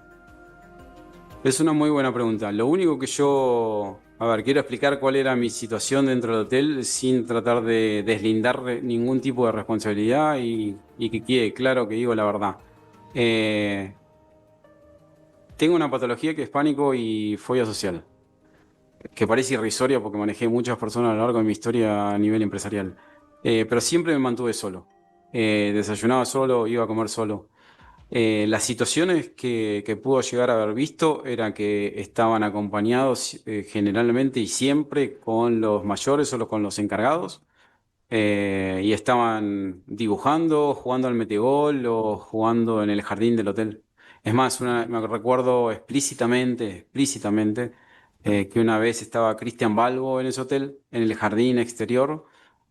Es una muy buena pregunta. Lo único que yo, a ver, quiero explicar cuál era mi situación dentro del hotel sin tratar de deslindar ningún tipo de responsabilidad y que quede claro que digo la verdad. Tengo una patología que es pánico y fobia social, que parece irrisoria porque manejé muchas personas a lo largo de mi historia a nivel empresarial. Pero siempre me mantuve solo. Desayunaba solo, iba a comer solo. Las situaciones que pudo llegar a haber visto era que estaban acompañados generalmente y siempre con los mayores o con los encargados, y estaban dibujando, jugando al metegol o jugando en el jardín del hotel. Es más, me recuerdo explícitamente, que una vez estaba Cristian Balbo en ese hotel, en el jardín exterior.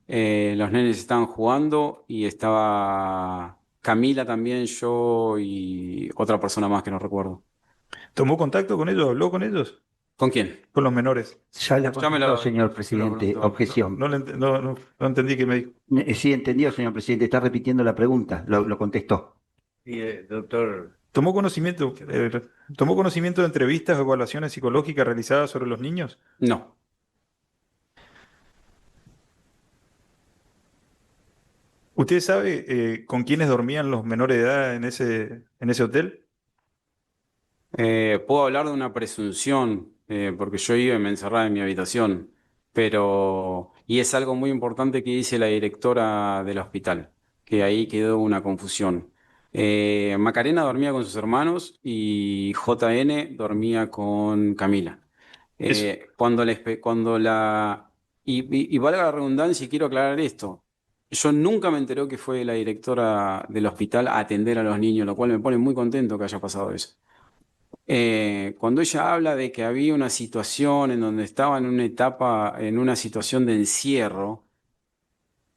Los nenes estaban jugando y estaba Camila también, yo y otra persona más que no recuerdo. ¿Tomó contacto con ellos? ¿Habló con ellos? ¿Con quién? Con los menores. Ya le Ya me contestó, lo- señor presidente. No, Objeción. No entendí qué me dijo. Sí, entendió, señor presidente. Está repitiendo la pregunta. Lo contestó. Sí, doctor. ¿Tomó conocimiento de entrevistas o evaluaciones psicológicas realizadas sobre los niños? No. ¿Usted sabe con quiénes dormían los menores de edad en ese hotel? Puedo hablar de una presunción, porque yo iba y me encerraba en mi habitación, pero, y es algo muy importante que dice la directora del hospital, que ahí quedó una confusión. Macarena dormía con sus hermanos y JN dormía con Camila. Cuando la... Y valga la redundancia, y quiero aclarar esto. Yo nunca me enteré que fue la directora del hospital a atender a los niños, lo cual me pone muy contento que haya pasado eso. Cuando ella habla de que había una situación en donde estaba en una etapa, en una situación de encierro,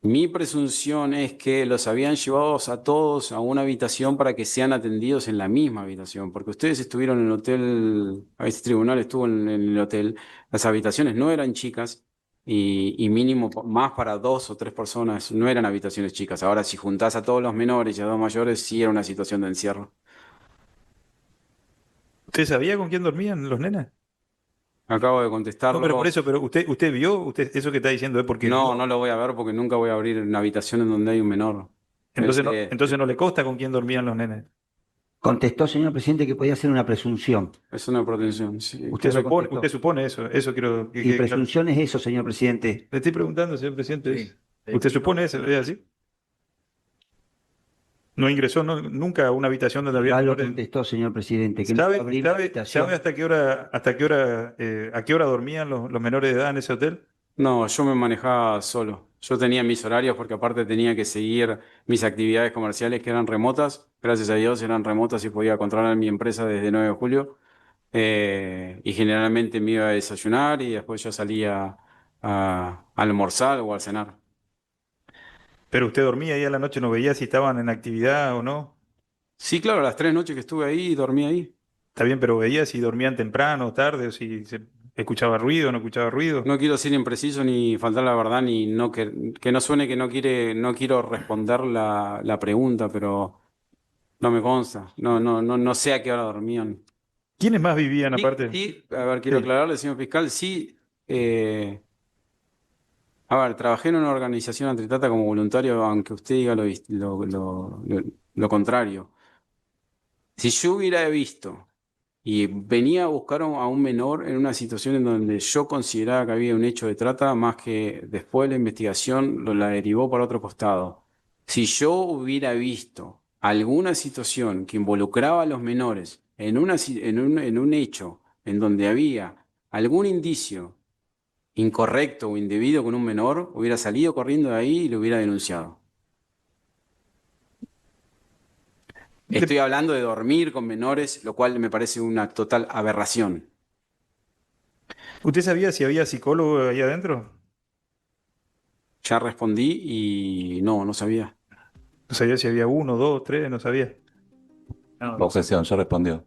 mi presunción es que los habían llevado a todos a una habitación para que sean atendidos en la misma habitación, porque ustedes estuvieron en el hotel, este tribunal estuvo en el hotel, las habitaciones no eran chicas y mínimo más para 2 o 3 personas, no eran habitaciones chicas. Ahora, si juntás a todos los menores y a 2 mayores, sí era una situación de encierro. ¿Usted sabía con quién dormían los nenes? Acabo de contestarlo. No, pero por eso, pero usted vio, eso que está diciendo es porque No, no lo voy a ver porque nunca voy a abrir una habitación en donde hay un menor. entonces no le consta con quién dormían los nenes. Contestó, señor presidente, que podía ser una presunción. Es una pretensión, sí. Usted supone eso quiero que Y quede claro. presunción es eso, señor presidente. Le estoy preguntando, señor presidente. Sí. ¿Usted supone eso? ¿Es así? No ingresó nunca a una habitación donde había Ya lo menores. contestó, señor presidente. Que no ¿Sabe, iba a abrir la sabe- habitación. sabe a qué hora dormían los menores de edad en ese hotel? No, yo me manejaba solo. Yo tenía mis horarios porque aparte tenía que seguir mis actividades comerciales que eran remotas. Gracias a Dios eran remotas y podía controlar mi empresa desde 9 de julio. Y generalmente me iba a desayunar y después ya salía a almorzar o a cenar. Pero usted dormía ahí a la noche, no veía si estaban en actividad o no. Sí, claro, las 3 noches que estuve ahí dormí ahí. Está bien, pero veía si dormían temprano o tarde, o si se escuchaba ruido o no escuchaba ruido. No quiero ser impreciso ni faltar la verdad, ni no que no suene que no quiero responder la pregunta, pero no me consta. No sé a qué hora dormían. ¿Quiénes más vivían Sí, aparte? sí, a ver, quiero Sí. aclararle, señor fiscal, sí. A ver, trabajé en una organización antitata como voluntario, aunque usted diga lo contrario. Si yo hubiera visto y venía a buscar a un menor en una situación en donde yo consideraba que había un hecho de trata, más que después la investigación la derivó para otro costado. Si yo hubiera visto alguna situación que involucraba a los menores en un hecho en donde había algún indicio incorrecto o indebido con un menor, hubiera salido corriendo de ahí y lo hubiera denunciado. Estoy hablando de dormir con menores, lo cual me parece una total aberración. ¿Usted sabía si había psicólogo ahí adentro? Ya respondí y no sabía. No sabía si había uno, dos, tres, no sabía. Objeción, ya respondió.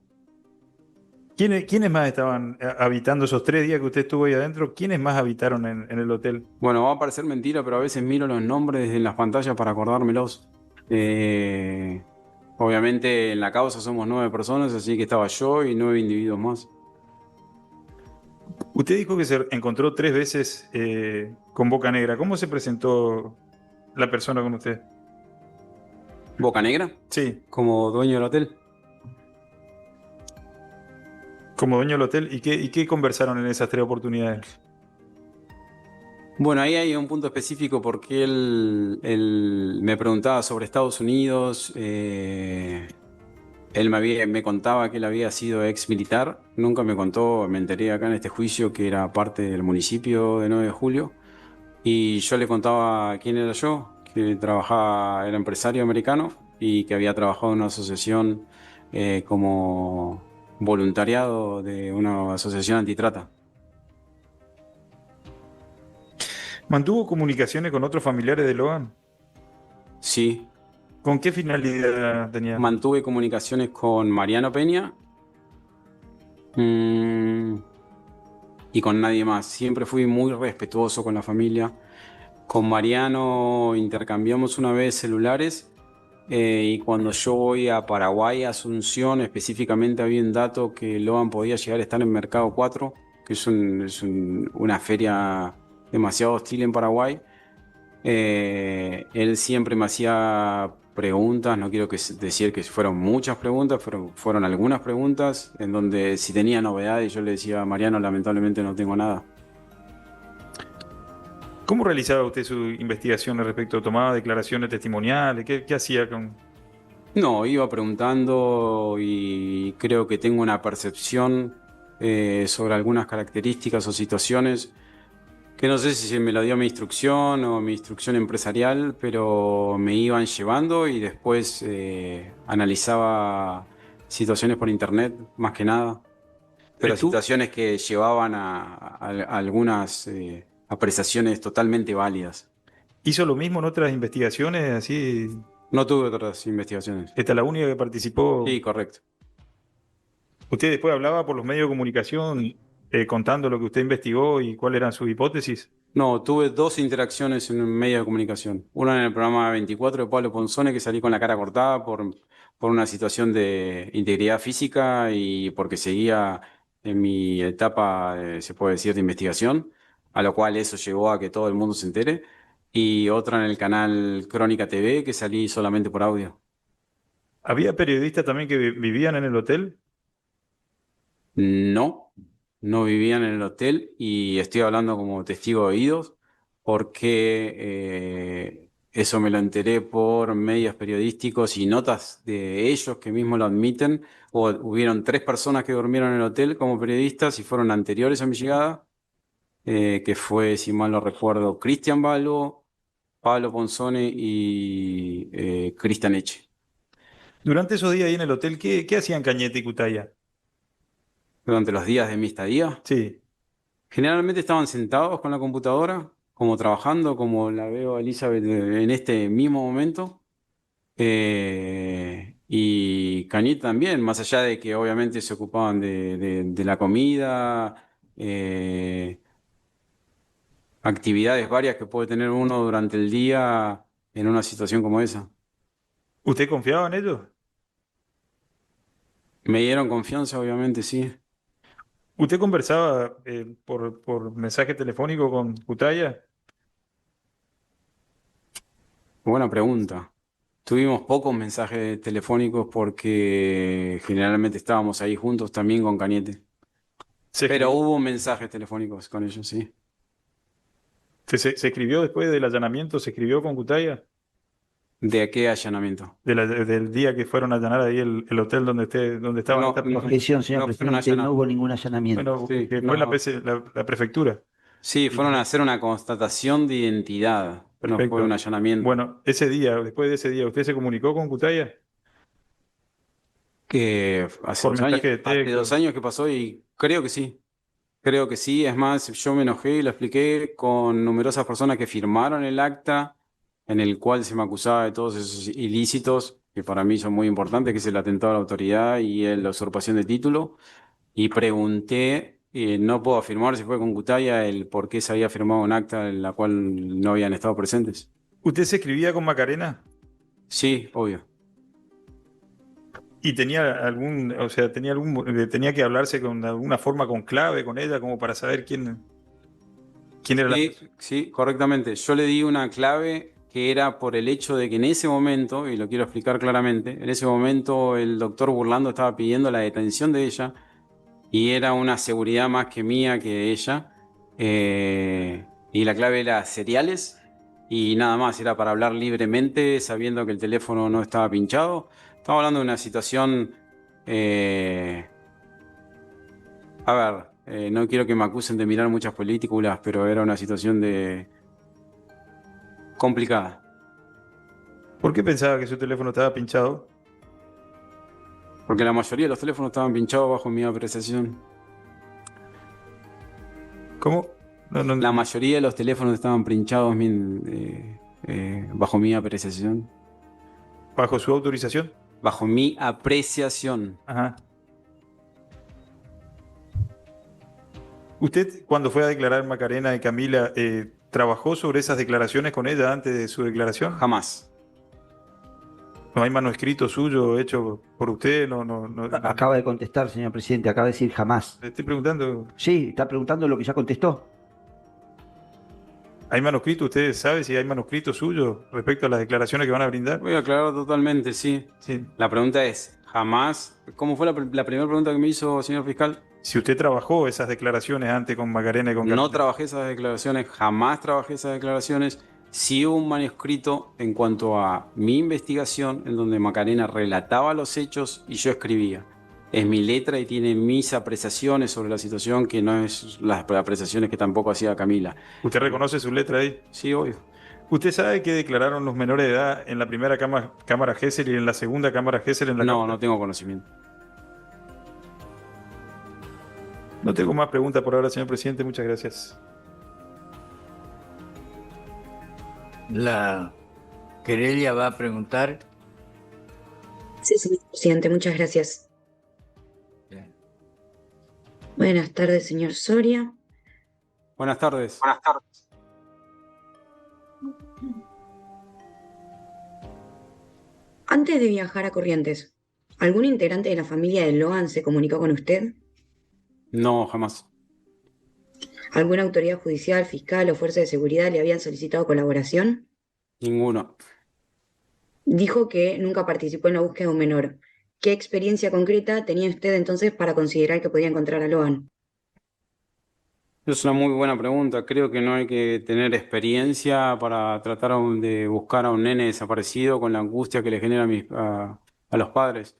¿Quiénes más estaban habitando esos 3 días que usted estuvo ahí adentro? ¿Quiénes más habitaron en el hotel? Bueno, va a parecer mentira, pero a veces miro los nombres en las pantallas para acordármelos. Obviamente en la causa somos 9 personas, así que estaba yo y 9 individuos más. Usted dijo que se encontró 3 veces con Boca Negra. ¿Cómo se presentó la persona con usted? ¿Boca Negra? Sí. Como dueño del hotel. Como dueño del hotel. ¿Y qué conversaron en esas 3 oportunidades? Bueno, ahí hay un punto específico porque él me preguntaba sobre Estados Unidos. Él me contaba que él había sido ex militar. Nunca me contó, me enteré acá en este juicio que era parte del municipio de 9 de julio. Y yo le contaba quién era yo, que trabajaba, era empresario americano y que había trabajado en una asociación como voluntariado de una asociación antitrata. ¿Mantuvo comunicaciones con otros familiares de Logan? Sí. ¿Con qué finalidad tenía? Mantuve comunicaciones con Mariano Peña y con nadie más. Siempre fui muy respetuoso con la familia. Con Mariano intercambiamos una vez celulares y cuando yo voy a Paraguay, a Asunción, específicamente había un dato que Logan podía llegar a estar en Mercado 4, que es una feria demasiado hostil en Paraguay. Él siempre me hacía preguntas, no quiero decir que fueron muchas preguntas, fueron algunas preguntas en donde si tenía novedades yo le decía, Mariano, lamentablemente no tengo nada. ¿Cómo realizaba usted su investigación respecto? ¿Tomaba declaraciones testimoniales? ¿Qué hacía con...? No, iba preguntando y creo que tengo una percepción sobre algunas características o situaciones que no sé si me lo dio mi instrucción o mi instrucción empresarial, pero me iban llevando y después analizaba situaciones por internet, más que nada. Pero situaciones que llevaban a algunas apreciaciones totalmente válidas. ¿Hizo lo mismo en otras investigaciones? Así. No tuve otras investigaciones. ¿Esta es la única que participó? Sí, correcto. ¿Usted después hablaba por los medios de comunicación contando lo que usted investigó y cuáles eran sus hipótesis? No, tuve 2 interacciones en un medio de comunicación. Una en el programa 24 de Pablo Ponzone, que salí con la cara cortada por una situación de integridad física y porque seguía en mi etapa, se puede decir, de investigación, a lo cual eso llevó a que todo el mundo se entere. Y otra en el canal Crónica TV, que salí solamente por audio. ¿Había periodistas también que vivían en el hotel? No, no vivían en el hotel y estoy hablando como testigo de oídos porque eso me lo enteré por medios periodísticos y notas de ellos que mismos lo admiten. Hubieron 3 personas que durmieron en el hotel como periodistas y fueron anteriores a mi llegada, que fue, si mal no recuerdo, Cristian Balbo, Pablo Ponzone y Cristian Eche. Durante esos días ahí en el hotel, ¿qué hacían Cañete y Cutaya? Durante los días de mi estadía. Sí. Generalmente estaban sentados con la computadora, como trabajando, como la veo a Elizabeth en este mismo momento. Y Cañete también, más allá de que obviamente se ocupaban de la comida, actividades varias que puede tener uno durante el día en una situación como esa. ¿Usted confiaba en ellos? Me dieron confianza, obviamente, sí. ¿Usted conversaba por mensaje telefónico con Cutaya? Buena pregunta. Tuvimos pocos mensajes telefónicos porque generalmente estábamos ahí juntos también con Cañete. Pero hubo mensajes telefónicos con ellos, sí. ¿Se escribió después del allanamiento? ¿Se escribió con Cutaya? ¿De qué allanamiento? Del día que fueron a allanar ahí el hotel donde estaba. Objeción, señor presidente, no hubo ningún allanamiento. Bueno, que fue la prefectura. Sí, fueron a hacer una constatación de identidad. No fue un allanamiento. Bueno, después de ese día, ¿usted se comunicó con Cutaya? Que hace 2 años que pasó y creo que sí. Creo que sí. Es más, yo me enojé y lo expliqué con numerosas personas que firmaron el acta en el cual se me acusaba de todos esos ilícitos, que para mí son muy importantes, que es el atentado a la autoridad y la usurpación de título. Y pregunté, no puedo afirmar si fue con Cutaya, el por qué se había firmado un acta en la cual no habían estado presentes. ¿Usted se escribía con Macarena? Sí, obvio. Y tenía o sea, tenía que hablarse con alguna forma con clave con ella, como para saber quién era la Sí, sí, correctamente. Yo le di una clave que era por el hecho de que en ese momento, y lo quiero explicar claramente, en ese momento el doctor Burlando estaba pidiendo la detención de ella y era una seguridad más que mía que de ella. Y la clave era cereales y nada más, era para hablar libremente sabiendo que el teléfono no estaba pinchado. Estamos hablando de una situación... a ver, no quiero que me acusen de mirar muchas películas, pero era una situación de complicada. ¿Por qué pensaba que su teléfono estaba pinchado? Porque la mayoría de los teléfonos estaban pinchados bajo mi apreciación. ¿Cómo? La mayoría de los teléfonos estaban pinchados bajo mi apreciación. ¿Bajo su autorización? Bajo mi apreciación. Ajá. ¿Usted, cuando fue a declarar Macarena y Camila, trabajó sobre esas declaraciones con ella antes de su declaración? Jamás. ¿No hay manuscrito suyo hecho por usted? Acaba de contestar, señor presidente, acaba de decir jamás. Le estoy preguntando. Sí, está preguntando lo que ya contestó. ¿Hay manuscrito? ¿Usted sabe si hay manuscrito suyo respecto a las declaraciones que van a brindar? Voy a aclarar totalmente, sí. La pregunta es, jamás... ¿Cómo fue la primera pregunta que me hizo, señor fiscal? Si usted trabajó esas declaraciones antes con Macarena y con Camila. No trabajé esas declaraciones, jamás trabajé esas declaraciones. Sí hubo un manuscrito en cuanto a mi investigación en donde Macarena relataba los hechos y yo escribía. Es mi letra y tiene mis apreciaciones sobre la situación, que no es las apreciaciones que tampoco hacía Camila. ¿Usted reconoce su letra ahí? Sí, obvio. ¿Usted sabe qué declararon los menores de edad en la primera cámara Gesell y en la segunda cámara Gesell en la No, Cámara? no tengo conocimiento. No tengo más preguntas por ahora, señor presidente. Muchas gracias. La querella va a preguntar. Sí, señor presidente, muchas gracias. Buenas tardes, señor Soria. Buenas tardes. Buenas tardes. Antes de viajar a Corrientes, ¿algún integrante de la familia de Loan se comunicó con usted? No, jamás. ¿Alguna autoridad judicial, fiscal o fuerza de seguridad le habían solicitado colaboración? Ninguno. Dijo que nunca participó en la búsqueda de un menor. ¿Qué experiencia concreta tenía usted entonces para considerar que podía encontrar a Loan? Es una muy buena pregunta. Creo que no hay que tener experiencia para tratar de buscar a un nene desaparecido con la angustia que le genera a los padres.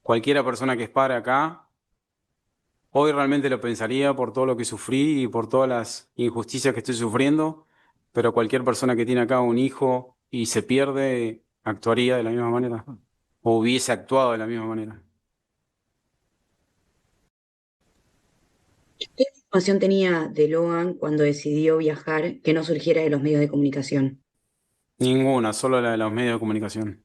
Cualquiera persona que espare acá, hoy realmente lo pensaría por todo lo que sufrí y por todas las injusticias que estoy sufriendo, pero cualquier persona que tiene acá un hijo y se pierde, actuaría de la misma manera, o hubiese actuado de la misma manera. ¿Qué información tenía de Loan cuando decidió viajar que no surgiera de los medios de comunicación? Ninguna, solo la de los medios de comunicación.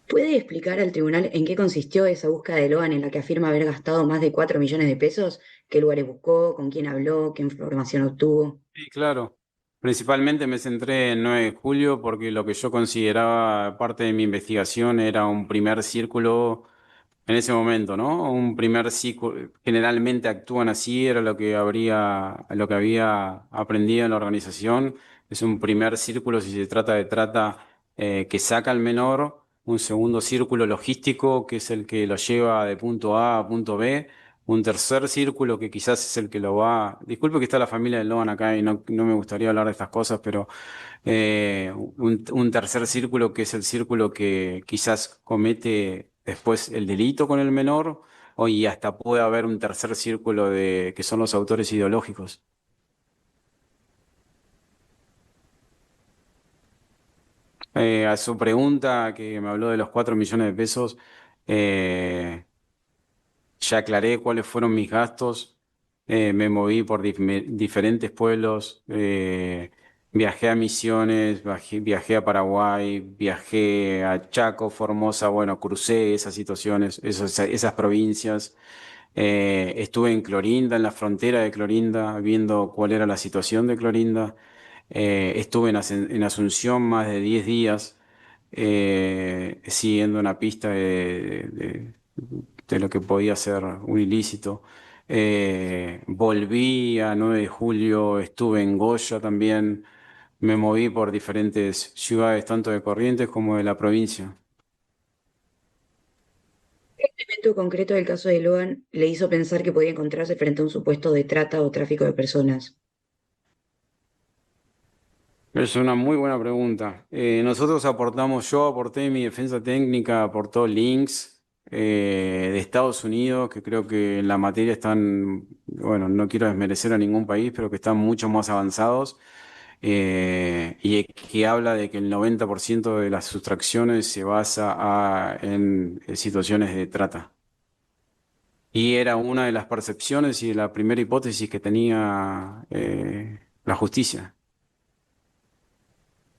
¿Puede explicar al tribunal en qué consistió esa búsqueda de Loan en la que afirma haber gastado más de 4 millones de pesos? ¿Qué lugares buscó? ¿Con quién habló? ¿Qué información obtuvo? Sí, claro. Principalmente me centré en 9 de julio porque lo que yo consideraba parte de mi investigación era un primer círculo en ese momento, ¿no? Un primer círculo, generalmente actúan así, era lo que había aprendido en la organización. Es un primer círculo si se trata de trata que saca al menor, un segundo círculo logístico que es el que lo lleva de punto A a punto B. Un tercer círculo que quizás es el que lo va... Disculpe que está la familia de Loan acá y no me gustaría hablar de estas cosas, pero un tercer círculo que es el círculo que quizás comete después el delito con el menor, y hasta puede haber un tercer círculo que son los autores ideológicos. A su pregunta que me habló de los 4 millones de pesos, ya aclaré cuáles fueron mis gastos. Me moví por diferentes pueblos. Viajé a Misiones, viajé a Paraguay, viajé a Chaco, Formosa. Bueno, crucé esas situaciones, esas provincias. Estuve en Clorinda, en la frontera de Clorinda, viendo cuál era la situación de Clorinda. Estuve en Asunción más de 10 días, siguiendo una pista de lo que podía ser un ilícito. Volví a 9 de julio, estuve en Goya también. Me moví por diferentes ciudades, tanto de Corrientes como de la provincia. ¿Qué elemento concreto del caso de Logan le hizo pensar que podía encontrarse frente a un supuesto de trata o tráfico de personas? Es una muy buena pregunta. Nosotros aportamos, yo aporté mi defensa técnica, aportó links de Estados Unidos, que creo que en la materia están, bueno, no quiero desmerecer a ningún país, pero que están mucho más avanzados, y que habla de que el 90% de las sustracciones se basa en situaciones de trata. Y era una de las percepciones y de la primera hipótesis que tenía la justicia.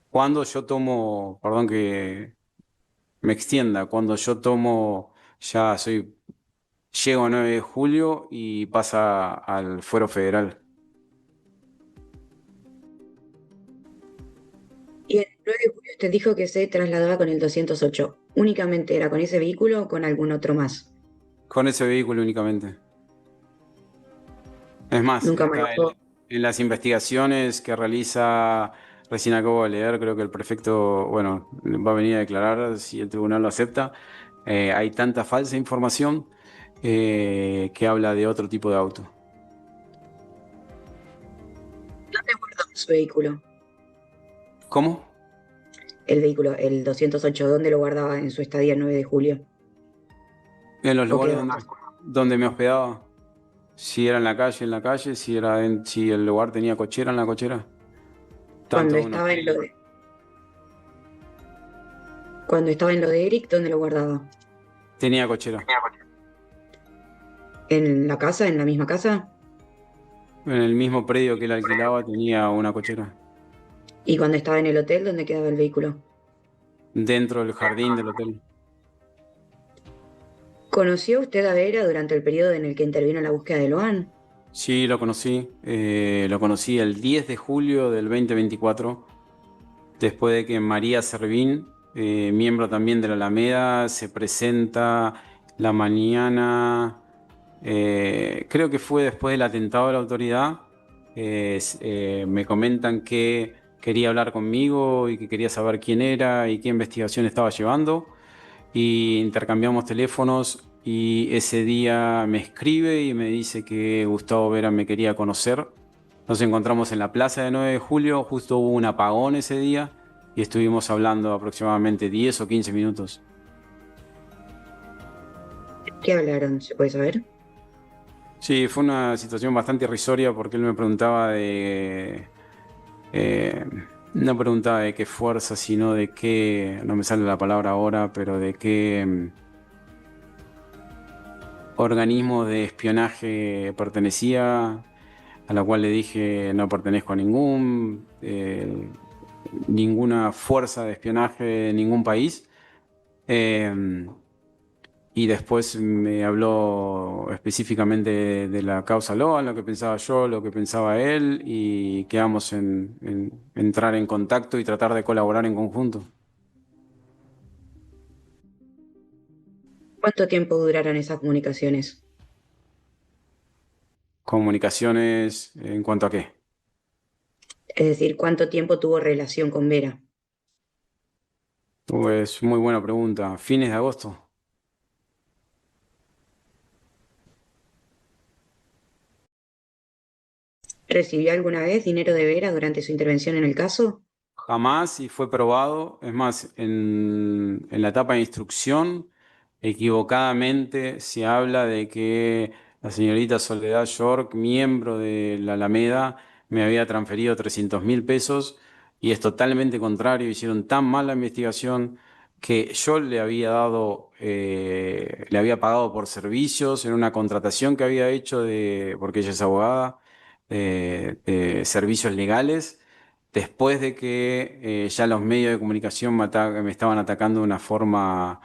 Cuando yo tomo, perdón que me extienda, cuando yo tomo, ya soy, llego a 9 de julio y pasa al fuero federal. Y el 9 de julio usted dijo que se trasladaba con el 208. ¿Únicamente era con ese vehículo o con algún otro más? Con ese vehículo únicamente. Es más, Nunca está manejó. en las investigaciones que realiza, recién acabo de leer, creo que el prefecto, bueno, va a venir a declarar si el tribunal lo acepta. Hay tanta falsa información que habla de otro tipo de auto. ¿Dónde guardó su vehículo? ¿Cómo? El vehículo, el 208, ¿dónde lo guardaba en su estadía el 9 de julio? En los ¿O lugares quedó? donde me hospedaba. Si era en la calle, si el lugar tenía cochera, en la cochera. Cuando Tanto un estaba en lo hotel. de, cuando estaba en lo de Eric, ¿dónde lo guardaba? Tenía cochera. ¿En la casa, en la misma casa? En el mismo predio que él alquilaba tenía una cochera. ¿Y cuando estaba en el hotel, dónde quedaba el vehículo? Dentro del jardín del hotel. ¿Conoció usted a Vera durante el periodo en el que intervino en la búsqueda de Loan? Sí, lo conocí. Lo conocí el 10 de julio del 2024, después de que María Servín, miembro también de la Alameda, se presenta la mañana, creo que fue después del atentado de la autoridad. Me comentan que quería hablar conmigo y que quería saber quién era y qué investigación estaba llevando. Y intercambiamos teléfonos y ese día me escribe y me dice que Gustavo Vera me quería conocer. Nos encontramos en la plaza de 9 de julio, justo hubo un apagón ese día y estuvimos hablando aproximadamente 10 o 15 minutos. ¿Qué hablaron? ¿Se puede saber? Sí, fue una situación bastante irrisoria porque él me preguntaba eh, no preguntaba de qué fuerza, sino de qué, no me sale la palabra ahora, pero de qué organismo de espionaje pertenecía, a la cual le dije no pertenezco a ninguna fuerza de espionaje de ningún país. Y después me habló específicamente de la causa Loan, lo que pensaba yo, lo que pensaba él, y quedamos en entrar en contacto y tratar de colaborar en conjunto. ¿Cuánto tiempo duraron esas comunicaciones? Comunicaciones en cuanto a qué. Es decir, ¿cuánto tiempo tuvo relación con Vera? Pues muy buena pregunta. Fines de agosto. ¿Recibió alguna vez dinero de Vera durante su intervención en el caso? Jamás y fue probado. Es más, en la etapa de instrucción, equivocadamente se habla de que la señorita Soledad York, miembro de la Alameda, me había transferido 300.000 pesos y es totalmente contrario. Hicieron tan mala investigación que yo le había dado, le había pagado por servicios en una contratación que había hecho porque ella es abogada, de servicios legales después de que ya los medios de comunicación me estaban atacando de una forma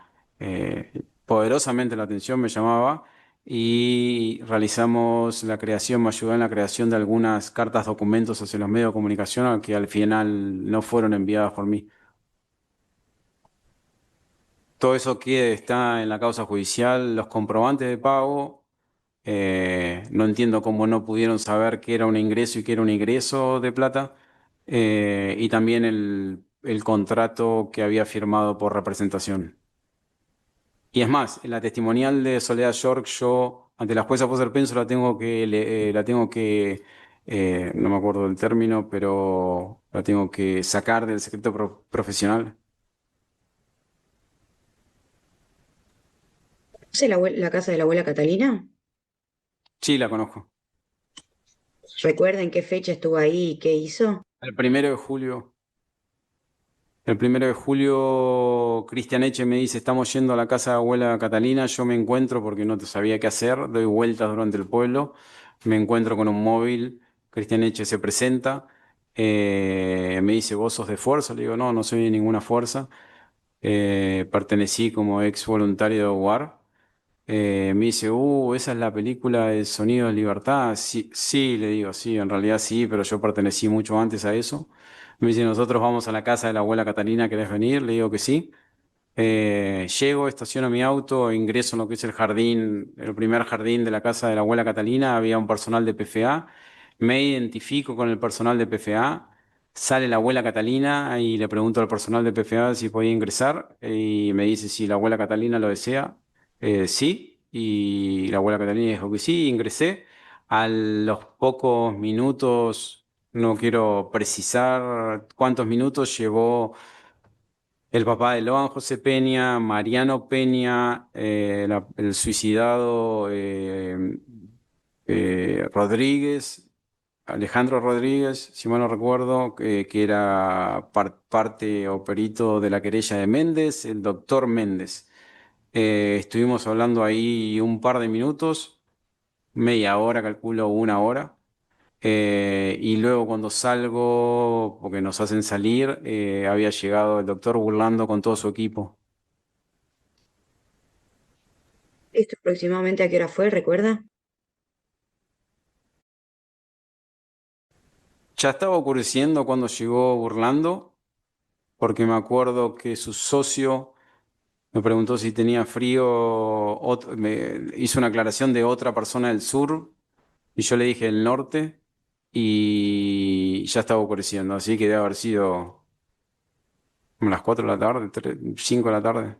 poderosamente la atención me llamaba, y realizamos la creación, me ayudó en la creación de algunas cartas documentos hacia los medios de comunicación que al final no fueron enviadas por mí. Todo eso que está en la causa judicial, los comprobantes de pago, no entiendo cómo no pudieron saber que era un ingreso y que era un ingreso de plata, y también el contrato que había firmado por representación. Y es más, en la testimonial de Soledad York, yo ante la jueza Foster Penso no me acuerdo del término, pero la tengo que sacar del secreto profesional. ¿Conoce la casa de la abuela Catalina? Sí, la conozco. ¿Recuerda en qué fecha estuvo ahí y qué hizo? El 1 de julio. El 1 de julio, Cristian Eche me dice, estamos yendo a la casa de abuela Catalina, yo me encuentro porque no sabía qué hacer, doy vueltas durante el pueblo, me encuentro con un móvil, Cristian Eche se presenta, me dice, ¿vos sos de fuerza? Le digo, no, no soy de ninguna fuerza, pertenecí como ex voluntario de UAR. Me dice, esa es la película El Sonido de Libertad. Sí, sí, le digo, sí, en realidad sí, pero yo pertenecí mucho antes a eso. Me dice, nosotros vamos a la casa de la abuela Catalina, ¿querés venir? Le digo que sí. Llego, estaciono mi auto, ingreso en lo que es el jardín, el primer jardín de la casa de la abuela Catalina, había un personal de PFA. Me identifico con el personal de PFA. Sale la abuela Catalina y le pregunto al personal de PFA si podía ingresar y me dice si la abuela Catalina lo desea. Sí, y la abuela Catalina dijo que sí, ingresé. A los pocos minutos, no quiero precisar cuántos minutos llevó el papá de Loan José Peña, Mariano Peña, el suicidado Rodríguez, Alejandro Rodríguez, si mal no recuerdo, que era parte o perito de la querella de Méndez, el doctor Méndez. Estuvimos hablando ahí un par de minutos, media hora, calculo 1 hora. Y luego cuando salgo, porque nos hacen salir, había llegado el doctor Burlando con todo su equipo. ¿Esto aproximadamente a qué hora fue, recuerda? Ya estaba oscureciendo cuando llegó Burlando, porque me acuerdo que su socio me preguntó si tenía frío, me hizo una aclaración de otra persona del sur, y yo le dije el norte, y ya estaba oscureciendo, así que debe haber sido como las 4 de la tarde, 5 de la tarde.